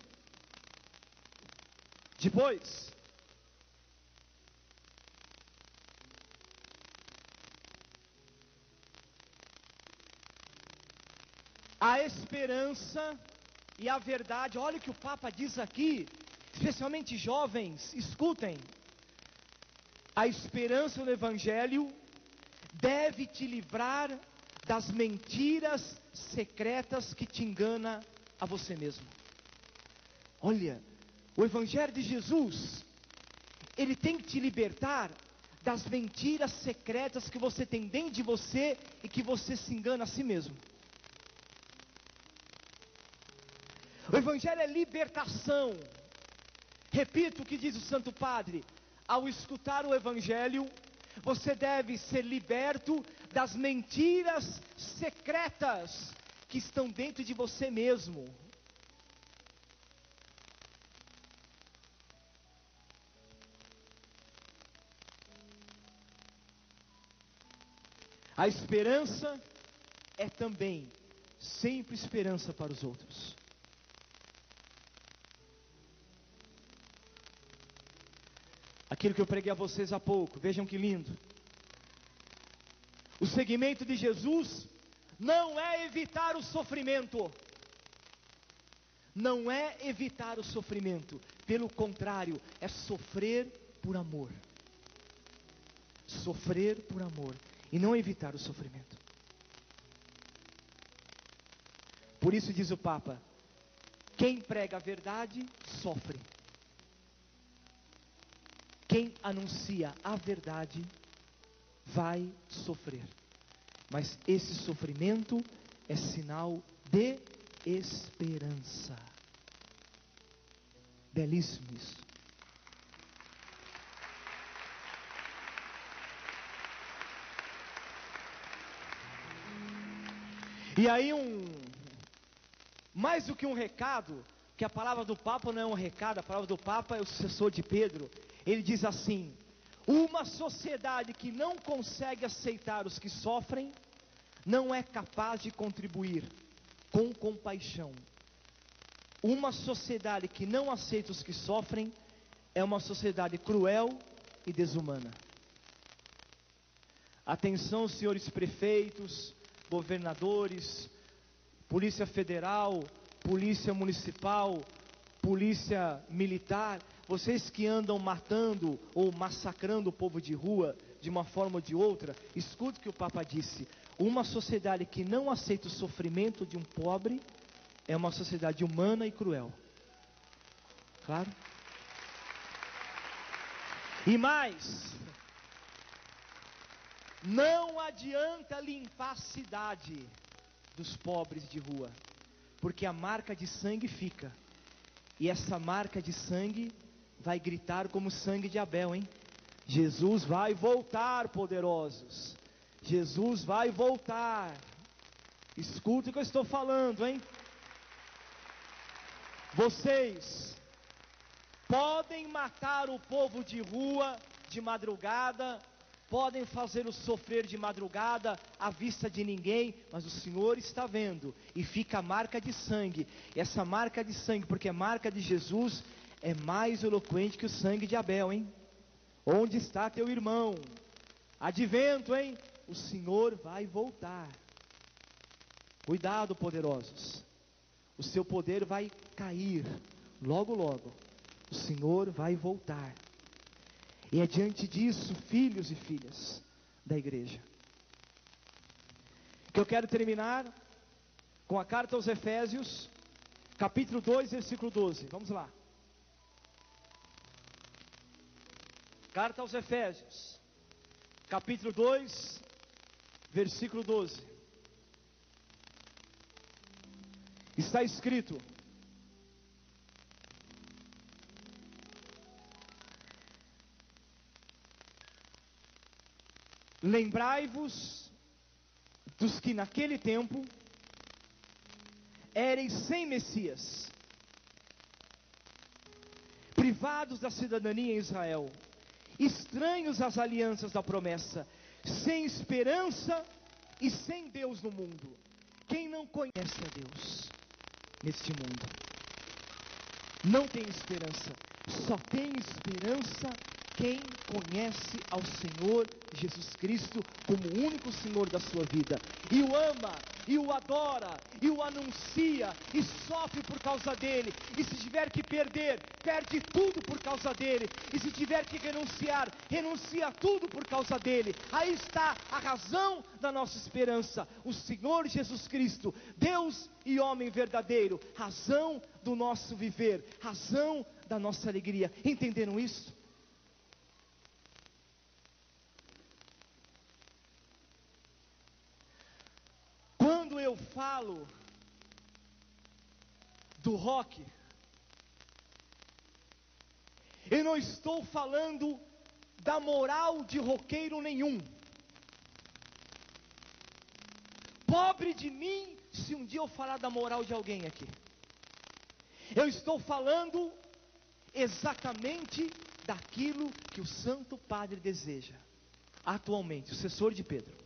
Depois, a esperança e a verdade. Olha o que o Papa diz aqui, especialmente jovens, escutem. A esperança no Evangelho deve te livrar das mentiras secretas que te engana a você mesmo. Olha, o Evangelho de Jesus, ele tem que te libertar das mentiras secretas que você tem dentro de você e que você se engana a si mesmo. O Evangelho é libertação. Repito o que diz o Santo Padre: ao escutar o Evangelho, você deve ser liberto das mentiras secretas que estão dentro de você mesmo. A esperança é também sempre esperança para os outros. Aquilo que eu preguei a vocês há pouco, vejam que lindo. O segmento de Jesus não é evitar o sofrimento. Não é evitar o sofrimento. Pelo contrário, é sofrer por amor. Sofrer por amor. E não evitar o sofrimento. Por isso diz o Papa: quem prega a verdade, sofre. Quem anuncia a verdade, vai sofrer. Mas esse sofrimento é sinal de esperança. Belíssimo isso. E aí mais do que um recado, que a palavra do Papa não é um recado, a palavra do Papa é o sucessor de Pedro. Ele diz assim: uma sociedade que não consegue aceitar os que sofrem, não é capaz de contribuir com compaixão. Uma sociedade que não aceita os que sofrem, é uma sociedade cruel e desumana. Atenção, senhores prefeitos, governadores, Polícia Federal, Polícia Municipal, Polícia Militar, vocês que andam matando ou massacrando o povo de rua, de uma forma ou de outra, escute o que o Papa disse: uma sociedade que não aceita o sofrimento de um pobre, é uma sociedade humana e cruel. Claro? E mais, não adianta limpar a cidade dos pobres de rua, porque a marca de sangue fica, e essa marca de sangue vai gritar como sangue de Abel, hein? Jesus vai voltar, poderosos. Jesus vai voltar. Escuta o que eu estou falando, hein? Vocês podem matar o povo de rua de madrugada, podem fazê-lo sofrer de madrugada à vista de ninguém, mas o Senhor está vendo, e fica a marca de sangue. E essa marca de sangue, porque a marca de Jesus é mais eloquente que o sangue de Abel, hein? Onde está teu irmão? Advento, hein? O Senhor vai voltar. Cuidado, poderosos. O seu poder vai cair. Logo, logo. O Senhor vai voltar. E é diante disso, filhos e filhas da igreja, que eu quero terminar com a carta aos Efésios, capítulo 2, versículo 12. Vamos lá. Carta aos Efésios, capítulo 2, versículo 12. Está escrito: lembrai-vos dos que naquele tempo éreis sem Messias, privados da cidadania em Israel, estranhos às alianças da promessa, sem esperança e sem Deus no mundo. Quem não conhece a Deus neste mundo não tem esperança. Só tem esperança quem conhece ao Senhor Jesus Cristo como o único Senhor da sua vida, e o ama, e o adora, e o anuncia, e sofre por causa dele, e se tiver que perder, perde tudo por causa dele, e se tiver que renunciar, renuncia tudo por causa dele. Aí está a razão da nossa esperança, o Senhor Jesus Cristo, Deus e homem verdadeiro, razão do nosso viver, razão da nossa alegria. Entenderam isso? Quando eu falo do rock, eu não estou falando da moral de roqueiro nenhum. Pobre de mim se um dia eu falar da moral de alguém aqui. Eu estou falando exatamente daquilo que o Santo Padre deseja atualmente, o sucessor de Pedro.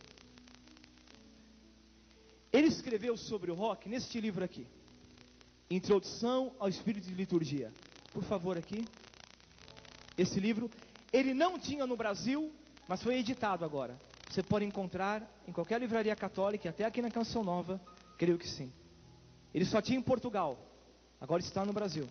Ele escreveu sobre o rock neste livro aqui. Introdução ao Espírito de Liturgia. Por favor, aqui. Esse livro, ele não tinha no Brasil, mas foi editado agora. Você pode encontrar em qualquer livraria católica, até aqui na Canção Nova, creio que sim. Ele só tinha em Portugal, agora está no Brasil.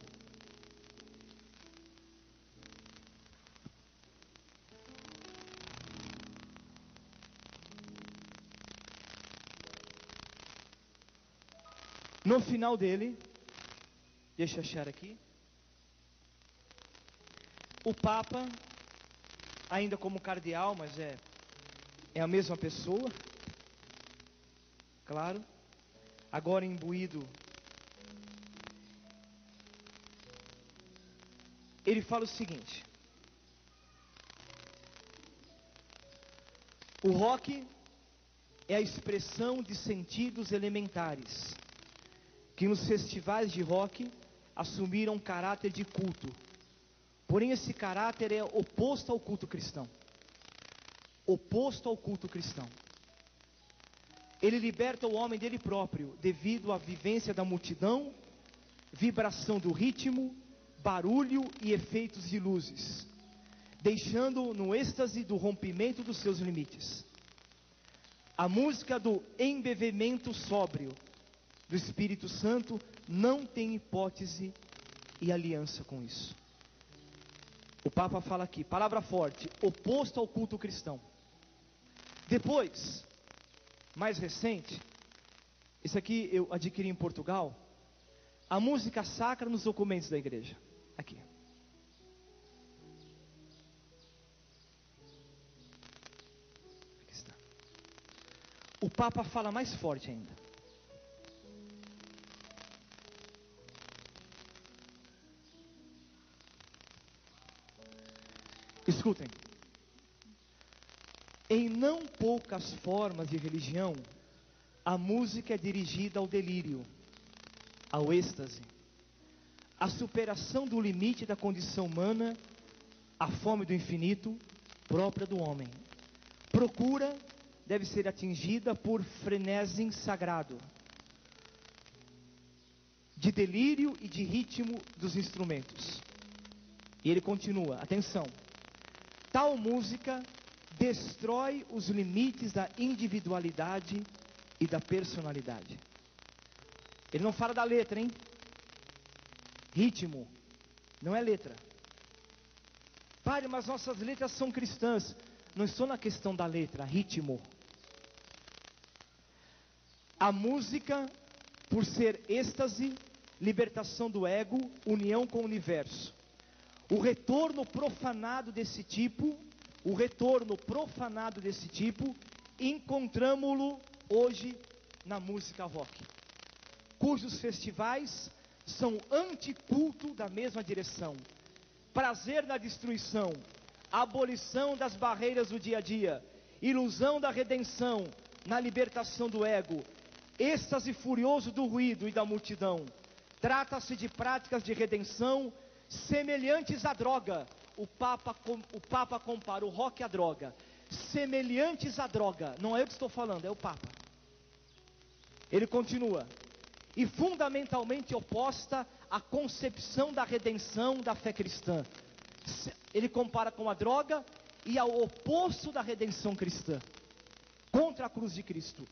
No final dele, deixa eu achar aqui, o Papa, ainda como cardeal, mas é a mesma pessoa, claro, agora imbuído, ele fala o seguinte: o rock é a expressão de sentidos elementares que nos festivais de rock assumiram um caráter de culto. Porém, esse caráter é oposto ao culto cristão. Oposto ao culto cristão. Ele liberta o homem dele próprio, devido à vivência da multidão, vibração do ritmo, barulho e efeitos de luzes, deixando-o no êxtase do rompimento dos seus limites. A música do embevimento sóbrio do Espírito Santo não tem hipótese e aliança com isso. O Papa fala aqui, palavra forte, oposto ao culto cristão. Depois, mais recente, isso aqui eu adquiri em Portugal, a música sacra nos documentos da igreja. Aqui. Aqui está. O Papa fala mais forte ainda. Escutem. Em não poucas formas de religião, a música é dirigida ao delírio, ao êxtase, à superação do limite da condição humana, à fome do infinito própria do homem. Procura deve ser atingida por frenesi sagrado, de delírio e de ritmo dos instrumentos. E ele continua, atenção. Tal música destrói os limites da individualidade e da personalidade. Ele não fala da letra, hein? Ritmo, não é letra. Padre, mas nossas letras são cristãs. Não estou na questão da letra, ritmo. A música, por ser êxtase, libertação do ego, união com o universo. O retorno profanado desse tipo, encontramo-lo hoje na música rock, cujos festivais são anticulto da mesma direção. Prazer na destruição, abolição das barreiras do dia a dia, ilusão da redenção na libertação do ego, êxtase furioso do ruído e da multidão. Trata-se de práticas de redenção semelhantes à droga. O Papa compara o rock à droga. Semelhantes à droga. Não é eu que estou falando, é o Papa. Ele continua. E fundamentalmente oposta à concepção da redenção da fé cristã. Ele compara com a droga e ao oposto da redenção cristã. Contra a cruz de Cristo.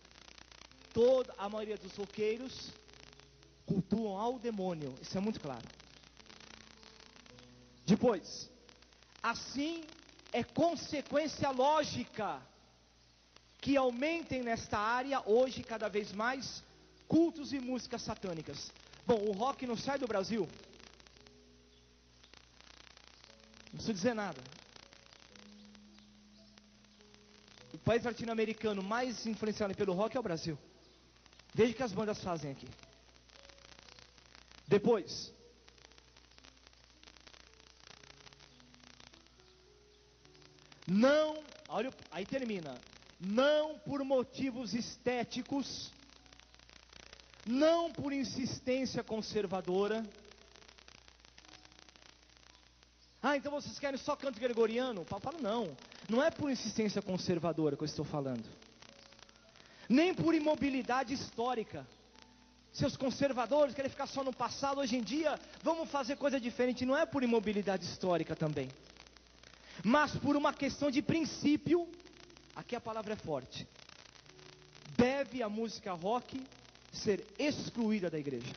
Toda a maioria dos roqueiros cultuam ao demônio. Isso é muito claro. Depois, assim é consequência lógica que aumentem nesta área hoje cada vez mais cultos e músicas satânicas. Bom, o rock não sai do Brasil. Não preciso dizer nada. O país latino-americano mais influenciado pelo rock é o Brasil. Veja o que as bandas fazem aqui. Depois, não, olha, aí termina, não por motivos estéticos, não por insistência conservadora. Então vocês querem só canto gregoriano? Fala, não, não é por insistência conservadora que eu estou falando. nem por imobilidade histórica. Seus conservadores querem ficar só no passado, hoje em dia vamos fazer coisa diferente. Não é por imobilidade histórica também, mas por uma questão de princípio. Aqui a palavra é forte. Deve a música rock ser excluída da igreja.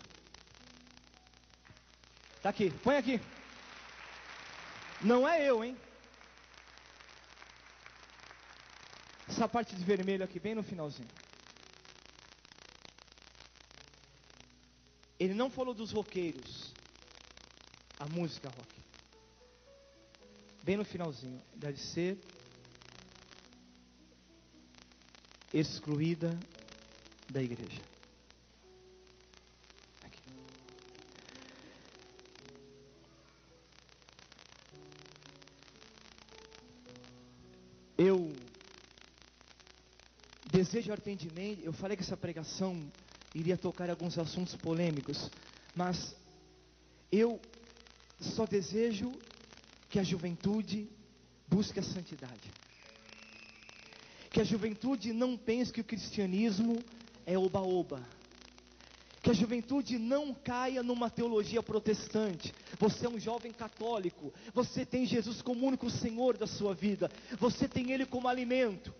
Está aqui, põe aqui. Não é eu, hein? Essa parte de vermelho aqui, bem no finalzinho. Ele não falou dos roqueiros. A música rock. Bem no finalzinho. Deve ser excluída da igreja. Aqui. Eu desejo ardentemente, eu falei que essa pregação iria tocar em alguns assuntos polêmicos, mas eu só desejo que a juventude busque a santidade. Que a juventude não pense que o cristianismo é oba-oba. Que a juventude não caia numa teologia protestante. Você é um jovem católico, você tem Jesus como único Senhor da sua vida, você tem Ele como alimento.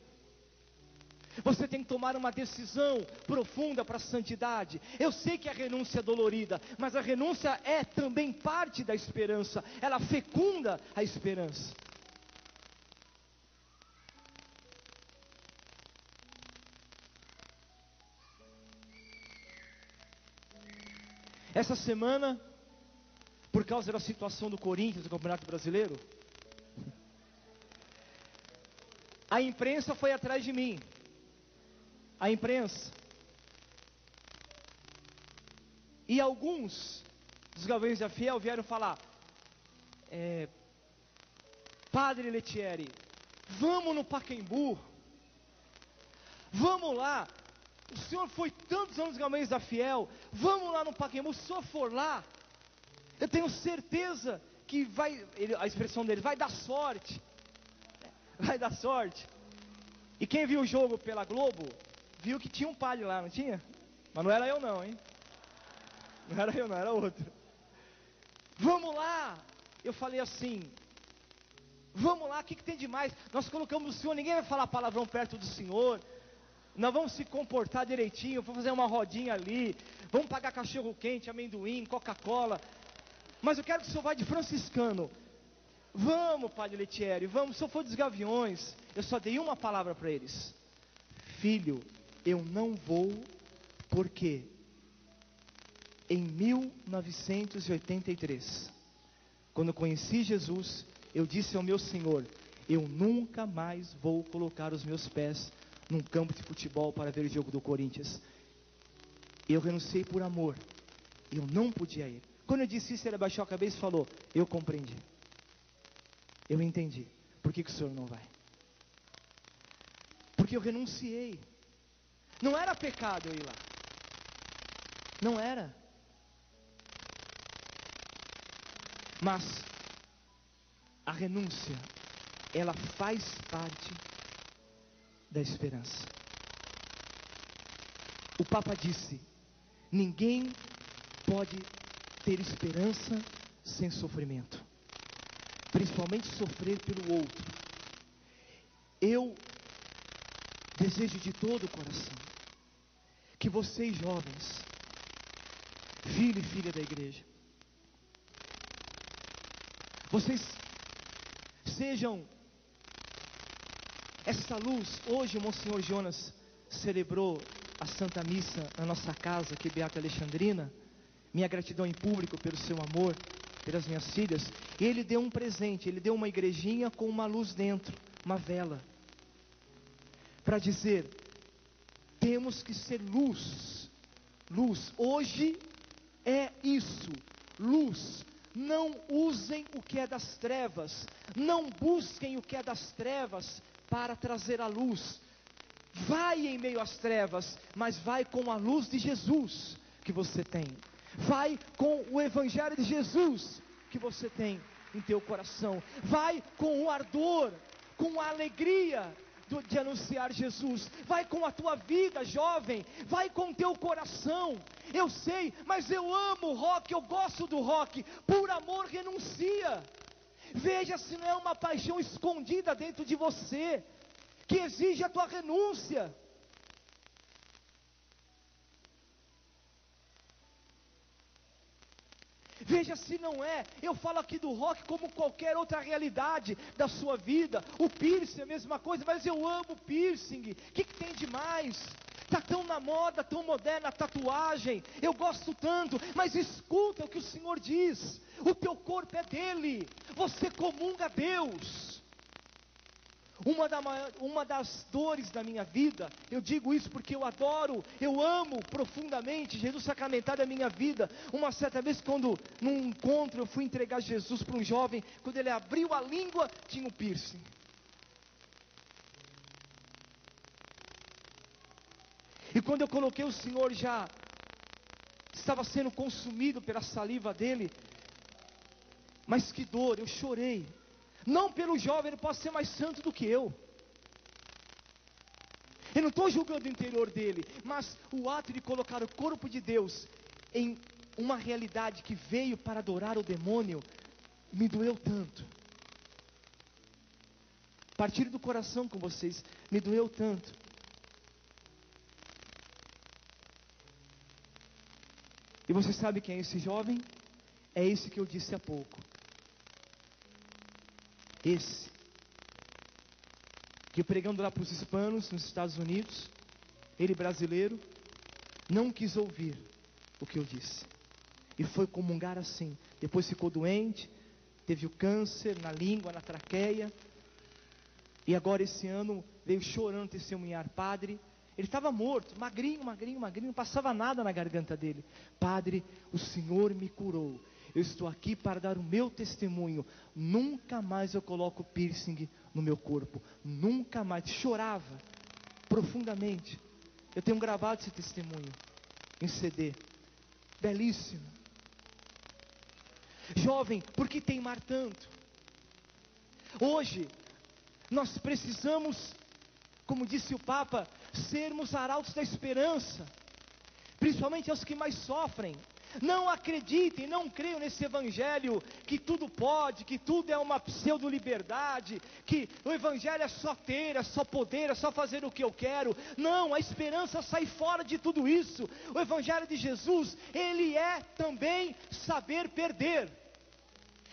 Você tem que tomar uma decisão profunda para a santidade. Eu sei que a renúncia é dolorida, mas a renúncia é também parte da esperança. Ela fecunda a esperança. Essa semana, por causa da situação do Corinthians no Campeonato Brasileiro, a imprensa foi atrás de mim. A imprensa. E alguns dos Gaviões da Fiel vieram falar: Padre Lettieri, vamos no Pacaembu. Vamos lá. O senhor foi tantos anos nos Gaviões da Fiel. Vamos lá no Pacaembu. Se o senhor for lá, eu tenho certeza que vai, a expressão dele, vai dar sorte. Vai dar sorte. E quem viu o jogo pela Globo, viu que tinha um padre lá, não tinha? Mas não era eu não, hein? Não era eu não, era outro. Vamos lá. Eu falei assim: vamos lá, o que tem de mais? Nós colocamos o senhor, ninguém vai falar palavrão perto do senhor. Nós vamos se comportar direitinho, vamos fazer uma rodinha ali, vamos pagar cachorro quente, amendoim, Coca-Cola. Mas eu quero que o senhor vá de franciscano. Vamos, Padre Lettieri, vamos. Se eu for dos Gaviões, eu só dei uma palavra para eles: filho, eu não vou, porque em 1983, quando eu conheci Jesus, eu disse ao meu Senhor: eu nunca mais vou colocar os meus pés num campo de futebol para ver o jogo do Corinthians. Eu renunciei por amor, eu não podia ir. Quando eu disse isso, ele abaixou a cabeça e falou: eu compreendi, eu entendi. Por que o senhor não vai? Porque eu renunciei. Não era pecado eu ir lá. Não era. Mas a renúncia, ela faz parte da esperança. O Papa disse: ninguém pode ter esperança sem sofrimento, principalmente sofrer pelo outro. Eu desejo de todo o coração que vocês jovens, filho e filha da igreja, vocês sejam essa luz. Hoje o Monsenhor Jonas celebrou a Santa Missa na nossa casa aqui, Beata Alexandrina. Minha gratidão em público pelo seu amor, pelas minhas filhas. E ele deu um presente, ele deu uma igrejinha com uma luz dentro, uma vela, para dizer: temos que ser luz. Luz, hoje é isso, luz. Não usem o que é das trevas, não busquem o que é das trevas para trazer a luz. Vai em meio às trevas, mas vai com a luz de Jesus que você tem. Vai com o Evangelho de Jesus que você tem em teu coração. Vai com o ardor, com a alegria de anunciar Jesus. Vai com a tua vida, jovem. Vai com o teu coração. Eu sei, mas eu amo o rock, eu gosto do rock. Por amor, renuncia. Veja se não é uma paixão escondida dentro de você, que exige a tua renúncia. Veja se não é. Eu falo aqui do rock como qualquer outra realidade da sua vida. O piercing é a mesma coisa, mas eu amo piercing. O que tem de mais? Está tão na moda, tão moderna a tatuagem. Eu gosto tanto, mas escuta o que o Senhor diz. O teu corpo é dele. Você comunga a Deus. Uma das dores da minha vida, eu digo isso porque eu adoro, eu amo profundamente Jesus sacramentado na minha vida. Uma certa vez, quando num encontro eu fui entregar Jesus para um jovem, quando ele abriu a língua, tinha um piercing. E quando eu coloquei, o Senhor já estava sendo consumido pela saliva dele. Mas que dor, eu chorei. Não pelo jovem, ele pode ser mais santo do que eu. Eu não estou julgando o interior dele, mas o ato de colocar o corpo de Deus em uma realidade que veio para adorar o demônio, me doeu tanto. Partir do coração com vocês, me doeu tanto. E você sabe quem é esse jovem? É esse que eu disse há pouco. Esse que pregando lá para os hispanos nos Estados Unidos, ele brasileiro, não quis ouvir o que eu disse e foi comungar assim. Depois ficou doente, teve o câncer na língua, na traqueia, e agora esse ano veio chorando testemunhar. Padre, ele estava morto, magrinho, não passava nada na garganta dele. Padre, o Senhor me curou. Eu estou aqui para dar o meu testemunho. Nunca mais eu coloco piercing no meu corpo. Nunca mais. Chorava profundamente. Eu tenho gravado esse testemunho em CD. Belíssimo. Jovem, por que teimar tanto? Hoje, nós precisamos, como disse o Papa, sermos arautos da esperança. Principalmente aos que mais sofrem. Não acreditem, não creiam nesse evangelho que tudo pode, que tudo é uma pseudo-liberdade, que o evangelho é só ter, é só poder, é só fazer o que eu quero. Não, a esperança sai fora de tudo isso. O evangelho de Jesus, ele é também saber perder.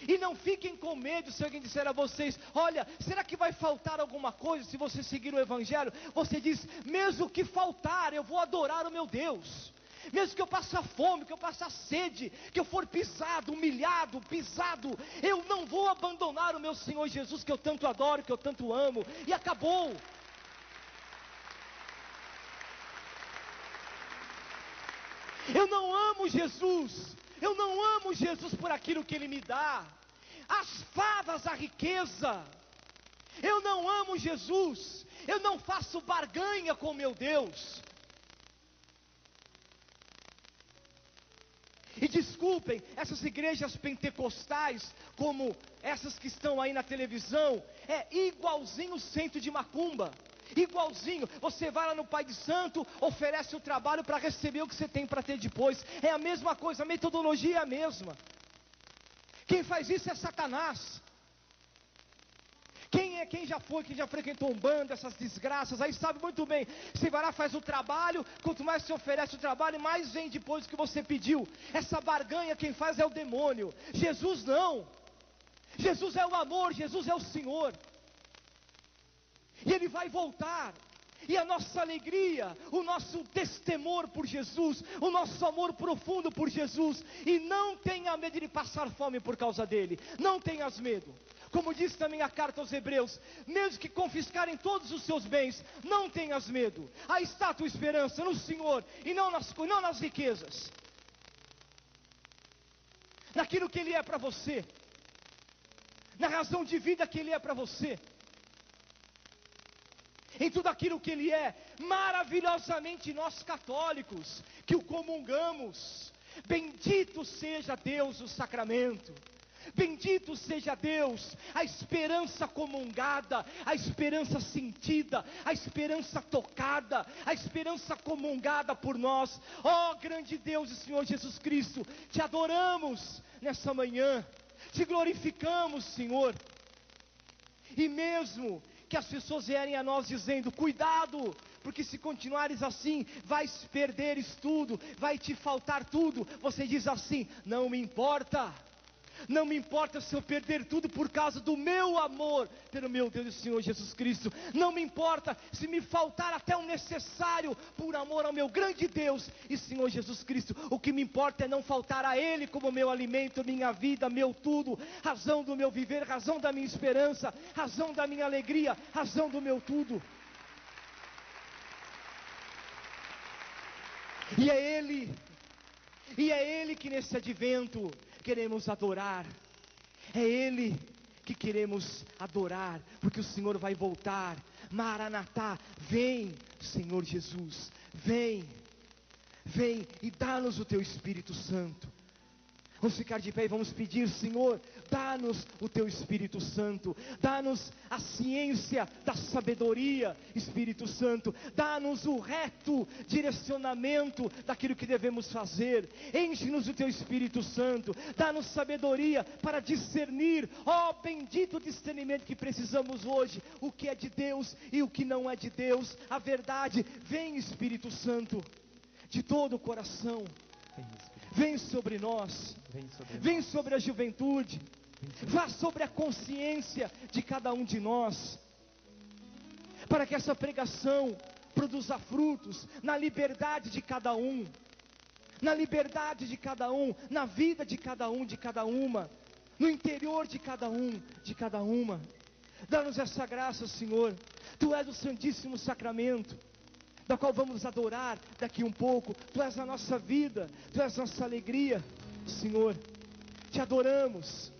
E não fiquem com medo se alguém disser a vocês: olha, será que vai faltar alguma coisa se você seguir o evangelho? Você diz: mesmo que faltar, eu vou adorar o meu Deus. Mesmo que eu passe fome, que eu passe sede, que eu for pisado, humilhado, pisado, eu não vou abandonar o meu Senhor Jesus, que eu tanto adoro, que eu tanto amo. E acabou. Eu não amo Jesus. Eu não amo Jesus por aquilo que Ele me dá. As favas, a riqueza. Eu não amo Jesus. Eu não faço barganha com meu Deus. E desculpem, essas igrejas pentecostais, como essas que estão aí na televisão, é igualzinho o centro de macumba. Igualzinho, você vai lá no Pai de Santo, oferece o trabalho para receber o que você tem para ter depois. É a mesma coisa, a metodologia é a mesma. Quem faz isso é Satanás. Quem já frequentou Umbanda, essas desgraças, aí sabe muito bem. Você vai lá, faz o trabalho, quanto mais você oferece o trabalho, mais vem depois do que você pediu. Essa barganha quem faz é o demônio. Jesus não. Jesus é o amor, Jesus é o Senhor. E Ele vai voltar. E a nossa alegria, o nosso destemor por Jesus, o nosso amor profundo por Jesus. E não tenha medo de passar fome por causa dEle. Não tenhas medo. Como diz também a carta aos Hebreus: mesmo que confiscarem todos os seus bens, não tenhas medo. Aí está a tua esperança no Senhor e não nas riquezas. Naquilo que Ele é para você. Na razão de vida que Ele é para você. Em tudo aquilo que Ele é, maravilhosamente nós católicos, que o comungamos. Bendito seja Deus o sacramento. Bendito seja Deus, a esperança comungada, a esperança sentida, a esperança tocada, a esperança comungada por nós. Ó grande Deus e Senhor Jesus Cristo, te adoramos nessa manhã, te glorificamos, Senhor. E mesmo que as pessoas vierem a nós dizendo: cuidado, porque se continuares assim, vais perderes tudo, vai te faltar tudo. Você diz assim: não me importa. Não me importa se eu perder tudo por causa do meu amor pelo meu Deus e Senhor Jesus Cristo. Não me importa se me faltar até o necessário por amor ao meu grande Deus e Senhor Jesus Cristo. O que me importa é não faltar a Ele como meu alimento, minha vida, meu tudo, razão do meu viver, razão da minha esperança, razão da minha alegria, razão do meu tudo. E é Ele que nesse advento queremos adorar. É Ele que queremos adorar, porque o Senhor vai voltar. Maranatá, vem, Senhor Jesus, vem e dá-nos o Teu Espírito Santo. Vamos ficar de pé e vamos pedir: Senhor, dá-nos o Teu Espírito Santo, dá-nos a ciência da sabedoria, Espírito Santo, dá-nos o reto direcionamento daquilo que devemos fazer, enche-nos o Teu Espírito Santo, dá-nos sabedoria para discernir, ó bendito discernimento que precisamos hoje, o que é de Deus e o que não é de Deus, a verdade. Vem, Espírito Santo, de todo o coração. Vem sobre nós, vem sobre a juventude, vá sobre a consciência de cada um de nós, para que essa pregação produza frutos na liberdade de cada um, na liberdade de cada um, na vida de cada um, de cada uma, no interior de cada um, de cada uma. Dá-nos essa graça, Senhor. Tu és o Santíssimo Sacramento, da qual vamos adorar daqui um pouco. Tu és a nossa vida, Tu és a nossa alegria, Senhor. Te adoramos,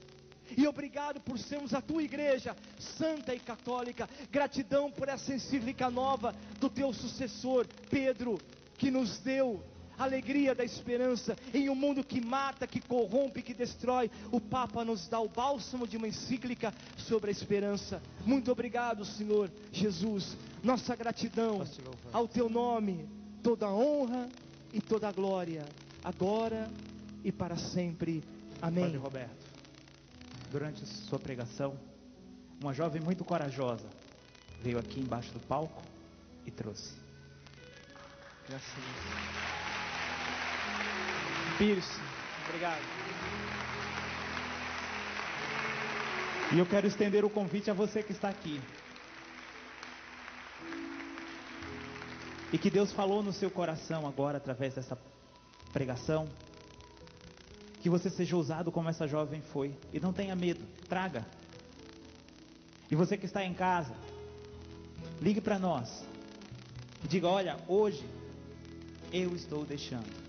e obrigado por sermos a Tua igreja santa e católica. Gratidão por essa encíclica nova do Teu sucessor Pedro, que nos deu a alegria da esperança em um mundo que mata, que corrompe, que destrói. O Papa nos dá o bálsamo de uma encíclica sobre a esperança. Muito obrigado, Senhor Jesus. Nossa gratidão ao Teu nome, toda a honra e toda a glória, agora e para sempre. Amém. Padre Roberto, durante sua pregação, uma jovem muito corajosa veio aqui embaixo do palco e trouxe. Graças a Deus. Pierce, obrigado. E eu quero estender o convite a você que está aqui. E que Deus falou no seu coração agora, através dessa pregação, que você seja ousado como essa jovem foi. E não tenha medo, traga. E você que está em casa, ligue para nós. E diga: olha, hoje eu estou deixando.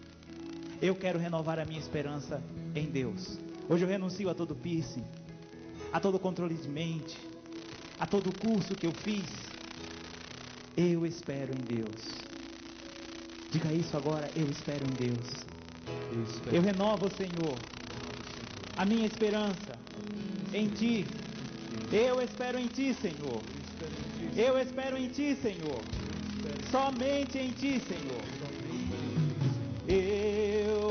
Eu quero renovar a minha esperança em Deus. Hoje eu renuncio a todo piercing, a todo controle de mente, a todo curso que eu fiz. Eu espero em Deus. Diga isso agora: eu espero em Deus. Eu renovo, Senhor, a minha esperança em Ti. Eu espero em Ti, Senhor. Eu espero em Ti, Senhor. Somente em Ti, Senhor. Eu